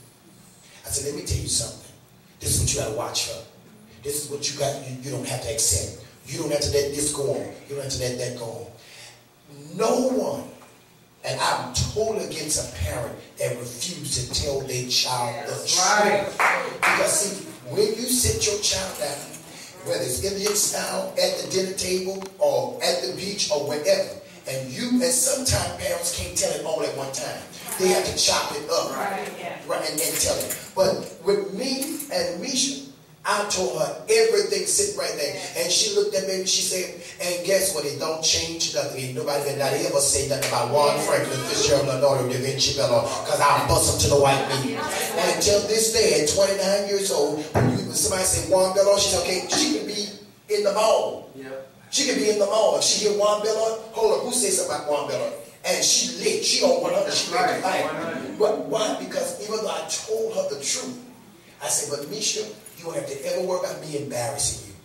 I said, let me tell you something. This is what you got to watch for. This is what you got. You don't have to accept. You don't have to let this go on. You don't have to let that go on. No one, and I'm totally against a parent that refuses to tell their child the truth. Because see, when you sit your child down, whether it's Indian style, at the dinner table, or at the beach, or wherever, and sometimes parents can't tell it all at one time. They have to chop it up, and tell it. But with me and Misha, I told her everything sitting right there. And she looked at me and she said, and guess what? It don't change nothing. Nobody can not ever say nothing about Juan Franklin Fitzgerald or daughter Da Vinci Bellard, because I'll bust them to the white meat. And until this day, at 29 years old, when somebody say Juan Bellard, she said, okay, she can be in the mall. She can be in the mall. If she hear Juan Bellard, hold up, who says something about Juan Bellard? And she lit. She on 100. She ready to fight. But why? Because even though I told her the truth, I said, but Misha, you don't have to ever worry about me embarrassing you.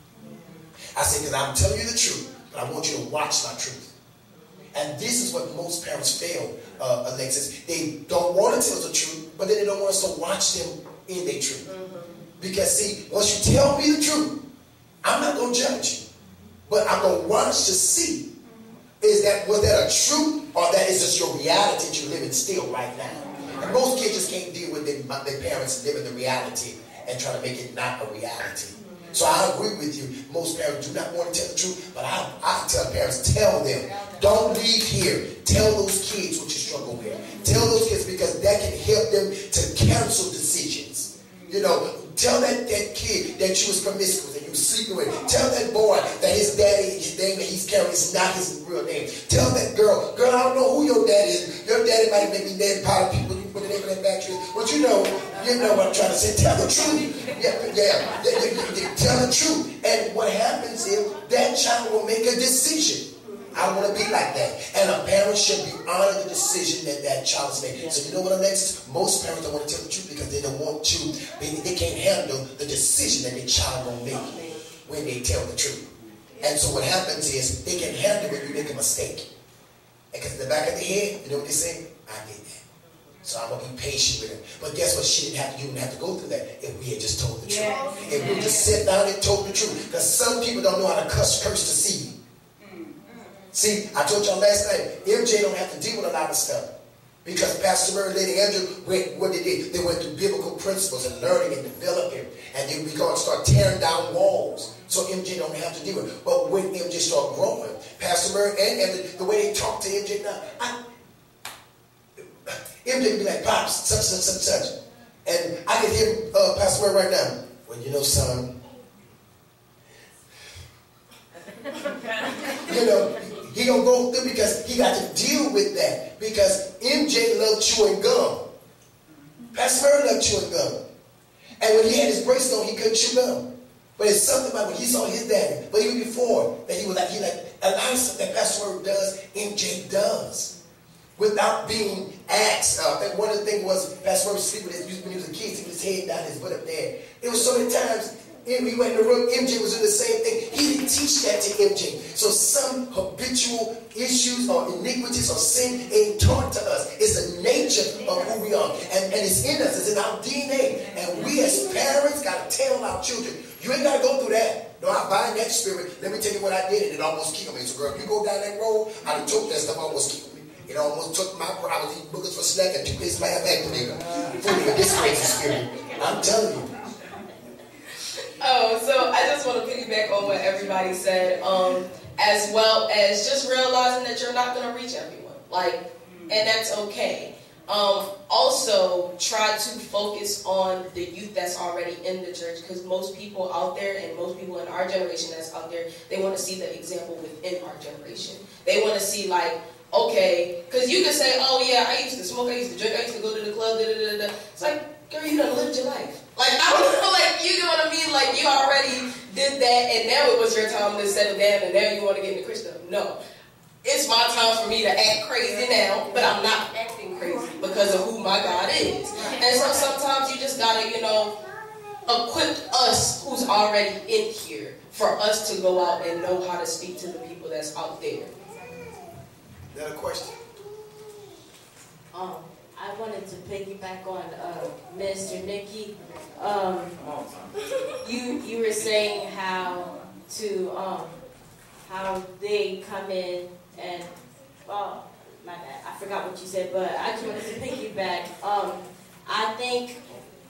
I said, because I'm telling you the truth, but I want you to watch my truth. And this is what most parents fail, Alexis. They don't want to tell the truth, but then they don't want us to watch them in their truth. Because see, once you tell me the truth, I'm not going to judge you, but I'm going to watch to see, was that a truth, or that is just your reality that you're living still right now? And most kids just can't deal with their parents living the reality and try to make it not a reality. So I agree with you. Most parents do not want to tell the truth, but I tell parents, tell them. Don't leave here. Tell those kids what you struggle with. Tell those kids, because that can help them to cancel decisions. You know, tell that kid that you was promiscuous and you was sleeping with. Tell that boy that his name that he's carrying is not his real name. Tell that girl, I don't know who your dad is. Your daddy might make me dead part of people. You put the name of that factory. But you know what I'm trying to say. Tell the truth. Tell the truth. And what happens is that child will make a decision. I want to be like that. And a parent should be honoring the decision that child has made. So you know what, Alexis? Most parents don't want to tell the truth because they don't want to. They can't handle the decision that their child will make when they tell the truth. And so what happens is they can handle it when you make a mistake. Because in the back of their head, you know what they say? I did that. So I'm going to be patient with him. But guess what? You didn't have to go through that if we had just told the truth. If we just sat down and told the truth. Because some people don't know how to curse to see. See, I told y'all last night, MJ don't have to deal with a lot of stuff. Because Pastor Murray and Lady Andrew, what they did, they went through biblical principles and learning and developing. And then we're going to start tearing down walls. So MJ don't have to deal with it. But when MJ start growing, Pastor Murray and the way they talk to MJ now, MJ be like, Pops, such. And I can hear Pastor Murray right now. Well, you know, son. You know, he gonna go through because he got to deal with that. Because MJ loved chewing gum. Pastor Murray loved chewing gum. And when he had his braces on, he couldn't chew gum. But it's something about when he saw his daddy, but even before, that he was like, a lot of stuff that Pastor Murray does, MJ does. Without being asked. And one of the things was, Pastor Murray sleep with when he was a kid, he put his head down, his butt up there. It was so many times, we went in the room, MJ was doing the same thing. He didn't teach that to MJ. So some habitual issues or iniquities or sin ain't taught to us. It's the nature of who we are. And it's in us. It's in our DNA. And we as parents got to tell our children, you ain't got to go through that. No, I bind that spirit. Let me tell you what I did, and it almost killed me. So girl, if you go down that road, I done took that stuff, almost killed me. It almost took I was eating boogers for snack and 2 days my activator. Fooling with this crazy spirit. I'm telling you. Oh, so I just want to piggyback on what everybody said, as well as just realizing that you're not going to reach everyone, and that's okay. Also, try to focus on the youth that's already in the church, because most people out there and most people in our generation that's out there, they want to see the example within our generation. They want to see, like, okay, because you can say, oh yeah, I used to smoke, I used to drink, I used to go to the club, da da da da. It's like, girl, you done lived your life. Like, I don't know, like, you know what I mean? Like, you already did that, and now it was your time to settle down, and now you want to get into Christendom. No. It's my time for me to act crazy now, but I'm not acting crazy because of who my God is. And so sometimes you just gotta, you know, equip us who's already in here for us to go out and know how to speak to the people that's out there. Is that a question? I wanted to piggyback on Mr. Niquee. You were saying how they come in and, well, my bad, I forgot what you said, but I just wanted to piggyback. I think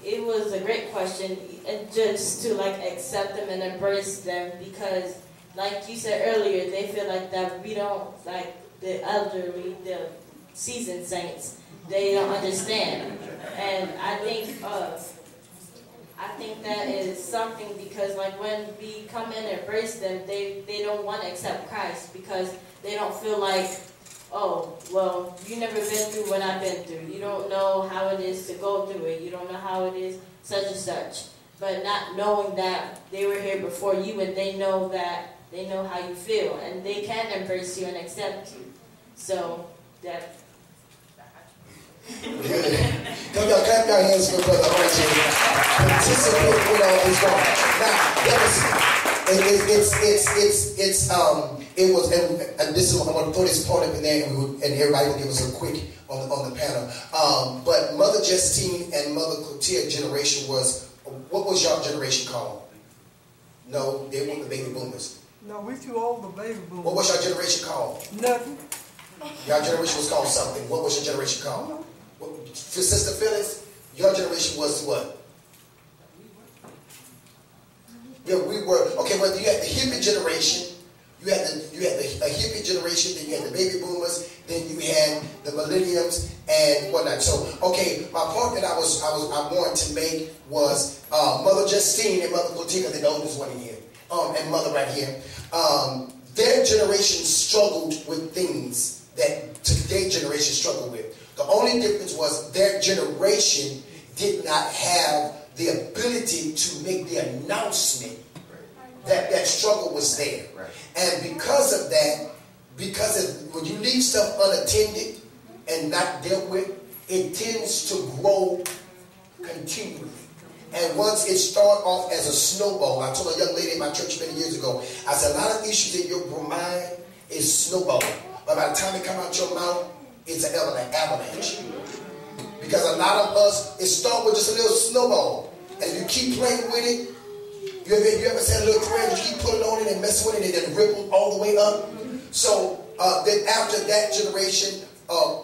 it was a great question, and just to like accept them and embrace them, because like you said earlier, they feel like that we don't, like the elderly, the seasoned saints, they don't understand. And I think that is something, because like when we come in and embrace them, they don't want to accept Christ, because they don't feel like, oh, well, you never been through what I've been through. You don't know how it is to go through it. You don't know how it is such and such. But not knowing that they were here before you, and they know how you feel, and they can embrace you and accept you. So that. Come y'all, clap your hands for Brother Rhine Jr. Participate with all this wrong. Now, it was, and this is, I'm going to throw this part up in there, and everybody will give us a quick on the panel. But Mother Justine and Mother Clotilde generation was, what was your generation called? No, they weren't the baby boomers. No, we too old for baby boomers. What was your generation called? Nothing. Your generation was called something. What was your generation called? Sister Phyllis, your generation was what? Yeah, we were, okay, well, you had the hippie generation, you had a hippie generation, then you had the baby boomers, then you had the millenniums and whatnot. So, okay, my point that I wanted to make was Mother Justine and Mother Clotilde, the oldest one in here, and Mother right here. Their generation struggled with things that today's generation struggle with. The only difference was their generation did not have the ability to make the announcement that that struggle was there. And because of that, when you leave stuff unattended and not dealt with, it tends to grow continually. And once it starts off as a snowball, I told a young lady in my church many years ago, I said, a lot of issues in your mind is snowballing. But by the time it comes out your mouth, it's an avalanche. Because a lot of us, it starts with just a little snowball. And you keep playing with it. You ever set a little thread, you keep putting on it and messing with it, and then ripple all the way up. So then after that generation,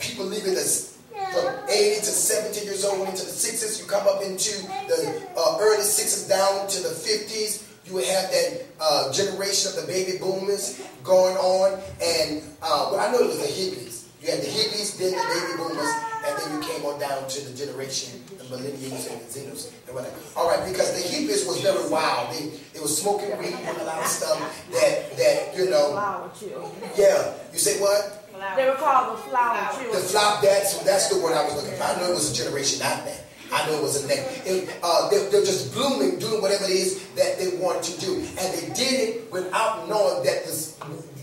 people leaving us from 80 to 70 years old into the 60s, you come up into the early 60s down to the 50s. You would have that generation of the baby boomers going on. And well, I know it was the hippies. You had the hippies, then the baby boomers, and then you came on down to the generation, the millennials and the Xenos and whatever. All right, because the hippies was very wild. They were smoking weed and a lot of stuff that you know. Flower children. Yeah. You say what? They were called the flower children. The flower, that's the word I was looking for. I know it was a generation, not that. I know it was a name. They're just blooming, doing whatever it is that they wanted to do. And they did it without knowing that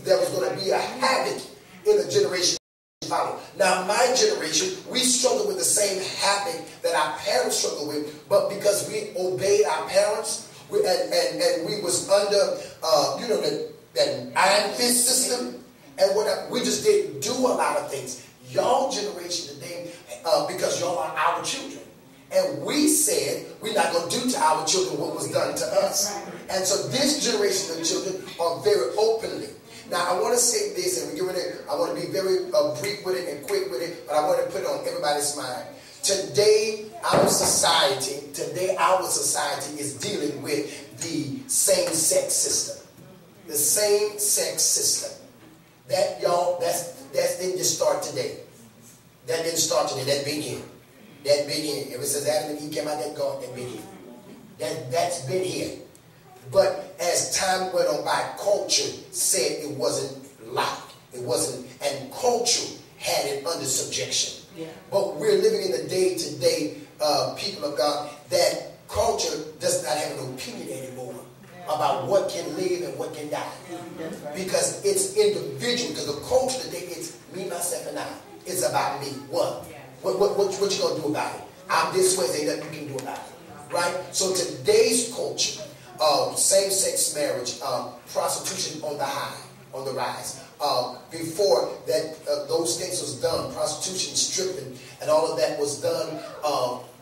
there was going to be a havoc in the generation follow. Now, my generation, we struggle with the same havoc that our parents struggled with, but because we obeyed our parents, and we was under, that iron fist system, and whatever, we just didn't do a lot of things. Y'all generation today, because y'all are our children. And we said we're not going to do to our children what was done to us. And so this generation of children are very openly. Now, I want to say this, and I want to be very brief with it and quick with it, but I want to put it on everybody's mind. Today, our society is dealing with the same-sex system. The same-sex system. That, y'all, that didn't just start today. That didn't start today. That began. That began. Ever since Adam and Eve came out that garden, that began. That's been here. But as time went on by, culture said it wasn't like. It wasn't, and culture had it under subjection. Yeah. But we're living in the day-to-day people of God that culture does not have an opinion anymore about what can live and what can die. Right. Because it's individual. Because the culture today, it's me, myself, and I. It's about me. What? What you going to do about it? I'm this way, there's nothing you can do about it. Right? So today's culture, same-sex marriage, prostitution on the high, on the rise. Before that, those things was done, prostitution, stripping, and all of that was done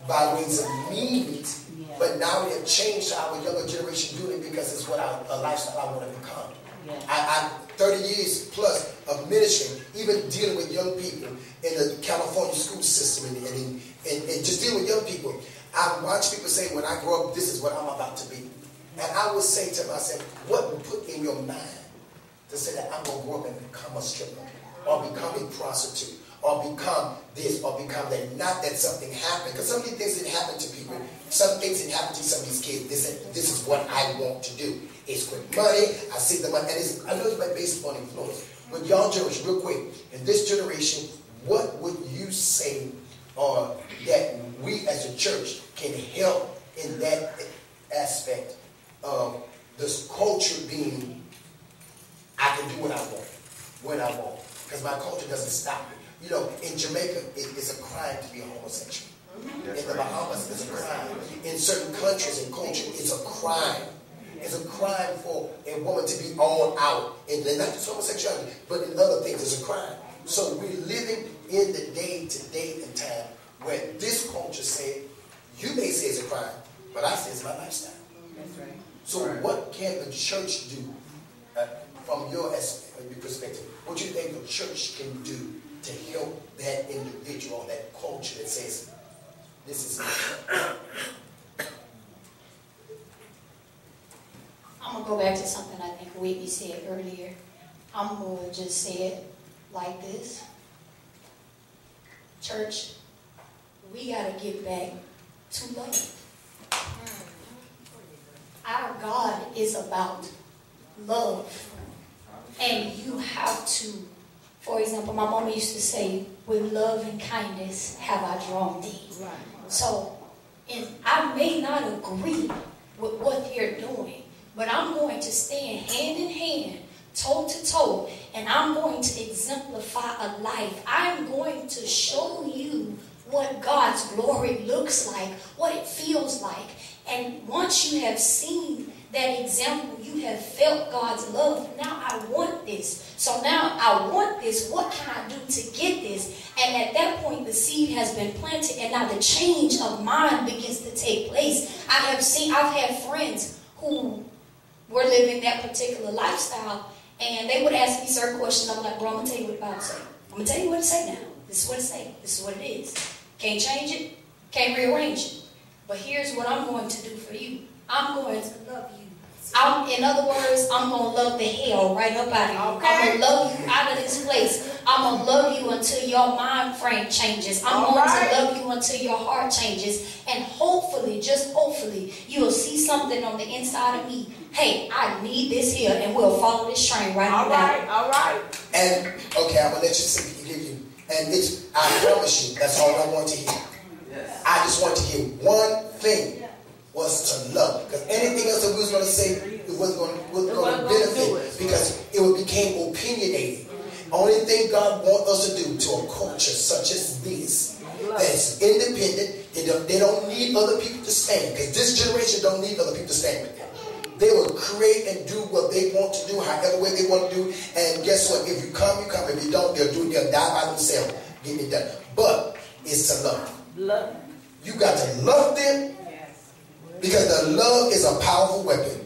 by ways of means. Yeah. But now we have changed our younger generation doing it because it's what a lifestyle I want to become. Yeah. I 30 years plus of ministry, even dealing with young people in the California school system and just dealing with young people. I watch people say, when I grow up, this is what I'm about to be. And I would say to myself, what would put in your mind to say that I'm going to grow up and become a stripper or become a prostitute or become this or become that? Not that something happened, because some of these things didn't happen to people. Some things didn't happen to some of these kids. They said, this is what I want to do. It's quick money. I see the money. And I know it's based on influence. But y'all generation, real quick, in this generation, what would you say that we as a church can help in that aspect of this culture being, I can do what I want, when I want, because my culture doesn't stop me. You know, in Jamaica, it's a crime to be a homosexual. In the Bahamas, it's a crime. In certain countries and culture, it's a crime. It's a crime for a woman to be all out. And not just homosexuality, but in other things, it's a crime. So we're living in the day-to-day and time where this culture said, you may say it's a crime, but I say it's my lifestyle. That's right. So what can the church do from your perspective? What do you think the church can do to help that individual, that culture that says, this is it? I'm going to go back to something I think Whitney said earlier. I'm going to just say it like this. Church, we got to get back to love. Our God is about love. And you have to, for example, my mama used to say, with love and kindness have I drawn thee. Right. So, and I may not agree with what you're doing, but I'm going to stand hand in hand, toe to toe, and I'm going to exemplify a life. I'm going to show you what God's glory looks like, what it feels like. And once you have seen that example, you have felt God's love. Now I want this. So now I want this. What can I do to get this? And at that point, the seed has been planted, and now the change of mind begins to take place. I've had friends who were living that particular lifestyle, and they would ask me certain questions. I'm like, bro, I'm going to tell you what the Bible says. I'm going to tell you what it say now. This is what it say. This is what it is. Can't change it. Can't rearrange it. But here's what I'm going to do for you. I'm going to love you. In other words, I'm going to love the hell right up out of you. Okay. I'm going to love you out of this place. I'm going to love you until your mind frame changes. I'm going to love you until your heart changes. And hopefully, just hopefully, you'll see something on the inside of me. Hey, I need this here, and we'll follow this train right on down. All right. And, okay, I'm going to let you see, give you. And I promise you, that's all I want to hear. Yes. I just want to hear one thing. Was to love. Because anything else that we was going to say, it wasn't going to benefit, because it became opinionated. Only thing God wants us to do to a culture such as this, that's independent, they don't need other people to stand, because this generation don't need other people to stand with them. They will create and do what they want to do, however way they want to do, and guess what? If you come, you come. If you don't, they'll die by themselves. Get it done. But it's to love. Love. You got to love them. Because the love is a powerful weapon.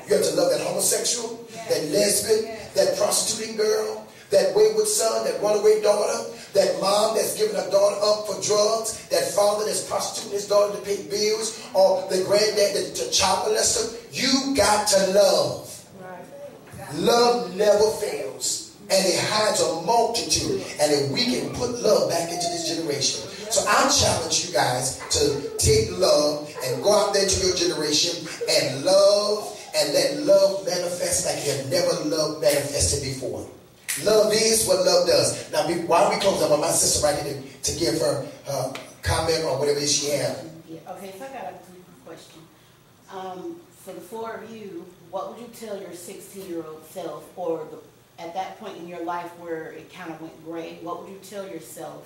You have to love that homosexual, that lesbian, that prostituting girl, that wayward son, that runaway daughter, that mom that's giving her daughter up for drugs, that father that's prostituting his daughter to pay bills, or the granddad that's a child molester. You got to love. Love never fails. And it hides a multitude. And and that we can put love back into this generation. So I challenge you guys to take love and go out there to your generation and love, and let love manifest like you have never loved manifested before. Love is what love does. Now, while we close, I want my sister right here to give her comment on whatever she has. Yeah, okay, so I got a question. For the four of you, what would you tell your 16-year-old self, or at that point in your life where it kind of went gray, what would you tell yourself?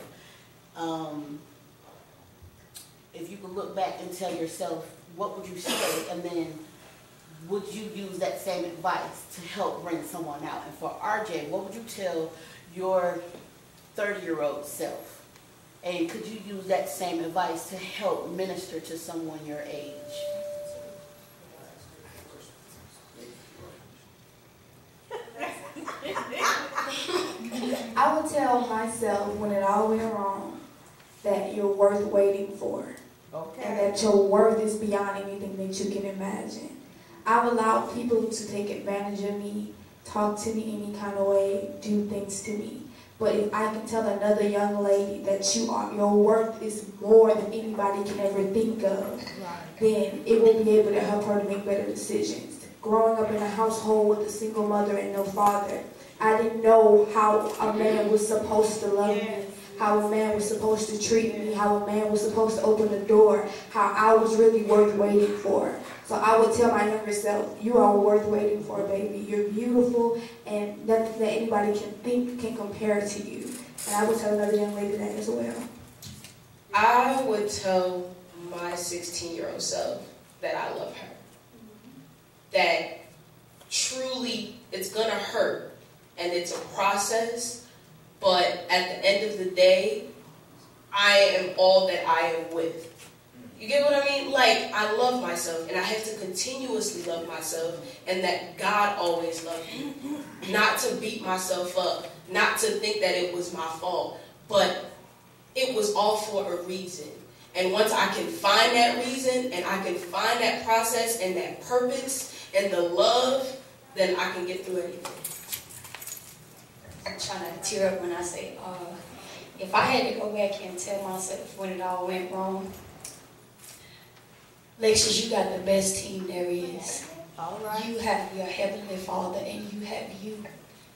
If you could look back and tell yourself, what would you say? And then would you use that same advice to help bring someone out? And for RJ, what would you tell your 30-year-old self? And could you use that same advice to help minister to someone your age? I would tell myself when it all went wrong that you're worth waiting for. Okay. And that your worth is beyond anything that you can imagine. I've allowed people to take advantage of me, talk to me any kind of way, do things to me. But if I can tell another young lady that your worth is more than anybody can ever think of, then it will be able to help her to make better decisions. Growing up in a household with a single mother and no father, I didn't know how a man was supposed to love me, how a man was supposed to treat me, how a man was supposed to open the door, how I was really worth waiting for. So I would tell my younger self, you are worth waiting for, baby. You're beautiful, and nothing that anybody can think can compare to you. And I would tell another young lady that as well. I would tell my 16-year-old self that I love her. That truly it's going to hurt, and it's a process, but at the end of the day, I am all that I am with. You get what I mean? Like, I love myself, and I have to continuously love myself, and that God always loved me. Not to beat myself up, not to think that it was my fault, but it was all for a reason. And once I can find that reason, and I can find that process, and that purpose, and the love, then I can get through anything. I'm trying to tear up when I say, if I had to go back and tell myself when it all went wrong, Alexis, you got the best team there is. All right. You have your Heavenly Father, and you have you.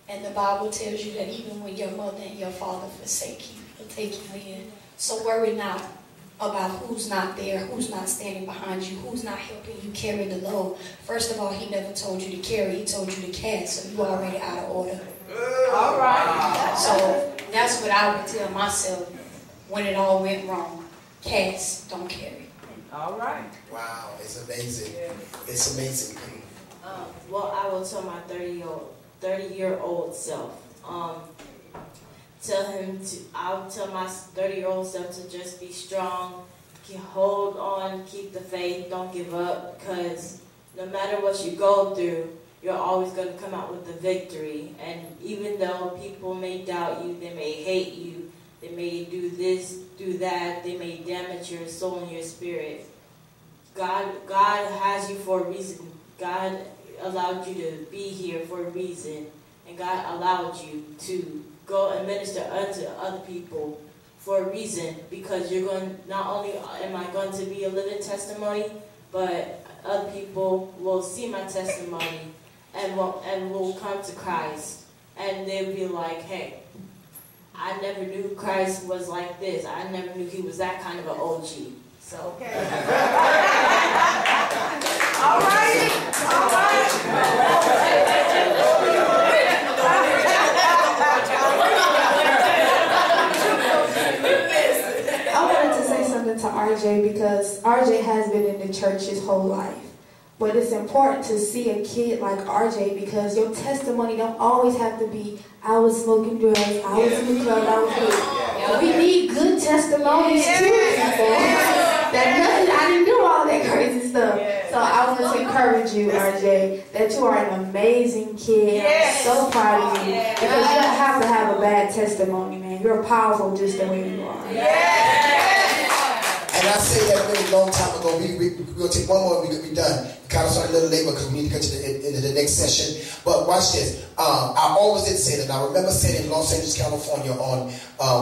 And the Bible tells you that even when your mother and your father forsake you, he'll take you in. So worry not about who's not there, who's not standing behind you, who's not helping you carry the load. First of all, he never told you to carry, he told you to cast, so you're already out of order. All right. So that's what I would tell myself when it all went wrong. Cast, don't carry. All right. Wow, it's amazing. It's amazing. Well, I will tell my 30-year-old self. I'll tell my 30-year-old self to just be strong, hold on, keep the faith, don't give up, because no matter what you go through, you're always going to come out with the victory. And even though people may doubt you, they may hate you, they may do this, do that, they may damage your soul and your spirit, God has you for a reason. God allowed you to be here for a reason. And God allowed you to go and minister unto other people for a reason, because you're going, not only am I going to be a living testimony, but other people will see my testimony and will come to Christ, and they'll be like, hey, I never knew Christ was like this. I never knew he was that kind of an OG. So okay. All right. All right. I wanted to say something to RJ because RJ has been in the church his whole life. But it's important to see a kid like RJ because your testimony don't always have to be, I was smoking drugs, I was in the club, I was good. We need good testimonies too, people. That nothing, I didn't do all that crazy stuff. So I want to encourage you, RJ, that you are an amazing kid. I'm so proud of you. Because you don't have to have a bad testimony, man. You're powerful just the way you are. And I said that really long time ago. We're going to take one more and we're going to be done. We kind of started a little late because we need to get to the next session. But watch this. I always did say that. I remember saying in Los Angeles, California on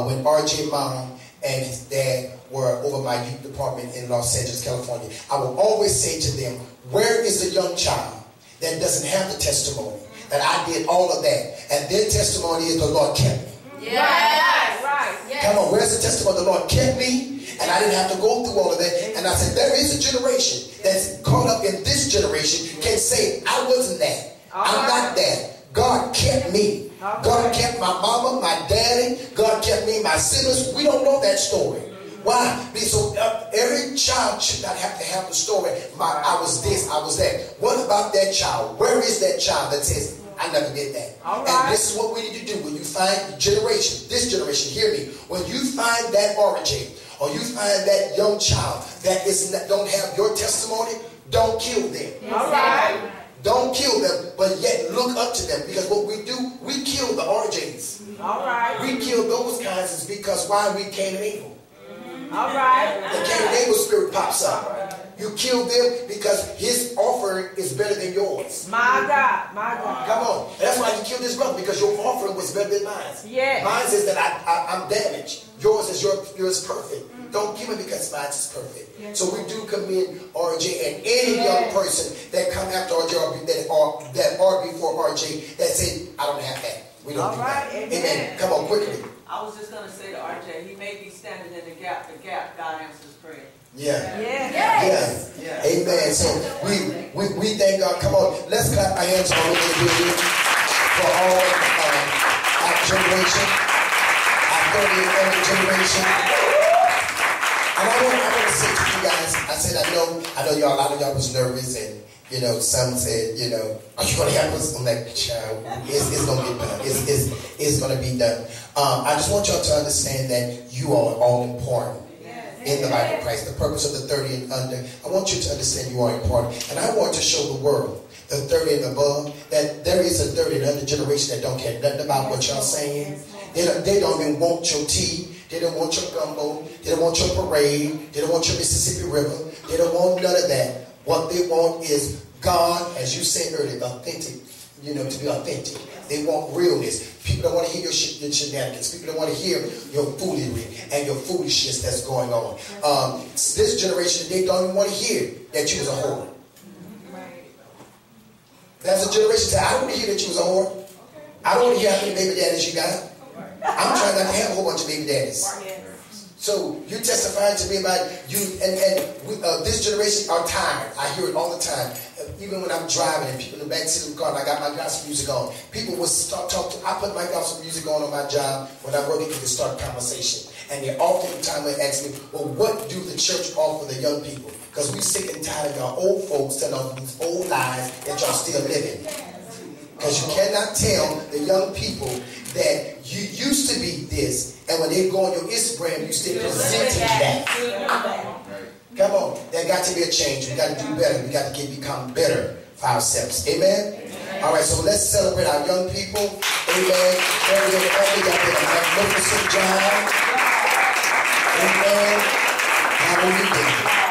when RJ Mom and his dad were over my youth department in Los Angeles, California. I will always say to them, where is the young child that doesn't have the testimony that I did all of that? And their testimony is the Lord kept me. Yes. Right. Yes. Come on, where's the testimony? The Lord kept me, and I didn't have to go through all of that. And I said, there is a generation that's caught up in this generation can say, I wasn't that. I'm not that. God kept me. God kept my mama, my daddy. God kept me, my siblings. We don't know that story. Why? So every child should not have to have the story. I was this, I was that. What about that child? Where is that child that says, I never did that? And this is what we need to do. When you find this generation, hear me. When you find that origin, or you find that young child that don't have your testimony, don't kill them. All right. Don't kill them, but yet look up to them. Because what we do, we kill the origins. All right. We kill those kinds is because why we Cain and Abel. All right. The Cain and Abel spirit pops up. You kill them because his offering is better than yours. My God, my God. Come on. And that's why you killed his brother, because your offering was better than mine. Yes. Mine is that I'm damaged. Yours is perfect. Don't give it because mine is perfect. Yes. So we do commend RJ and any young person that come after RJ or that are before RJ that say, I don't have that. We don't do that. Amen. Come on, quickly. I was just going to say to RJ, he may be standing in the gap. God answers prayer. Yeah. Yes. Yeah. Amen. So we thank God. Come on, let's clap our hands all over the building for all our generation, our 30th elder generation. And I want to say to you guys, I said I know y'all. A lot of y'all was nervous, and some said, are you going to help us? I'm like, child, it's going to get done. It's going to be done. I just want y'all to understand that you all are all important in the life of Christ. The purpose of the 30 and under, I want you to understand you are important. And I want to show the world, the 30 and above, that there is a 30 and under generation that don't care nothing about what y'all saying. They don't even want your tea. They don't want your gumbo. They don't want your parade. They don't want your Mississippi River. They don't want none of that. What they want is God, as you said earlier, authentic, to be authentic. They want realness. People don't want to hear your shenanigans. People don't want to hear your foolery and your foolishness that's going on. This generation, they don't even want to hear that you was a whore. That's a generation that I don't want to hear that you was a whore. I don't want to hear how many baby daddies you got. I'm trying not to have a whole bunch of baby daddies. So you testifying to me about you, and this generation are tired. I hear it all the time. Even when I'm driving and people in the backseat of the car and I got my gospel music on, people will start talking. I put my gospel music on my job when I'm working to start a conversation. And they oftentimes will ask me, well, what do the church offer the young people? Because we're sick and tired of y'all old folks telling us these old lies that y'all still living. Because you cannot tell the young people that you used to be this, and when they go on your Instagram, you still presenting that. Come on, there got to be a change. We got to do better. We got to become better for ourselves. Amen? All right, so let's celebrate our young people. Amen. Y'all did a magnificent job. Amen. Hallelujah.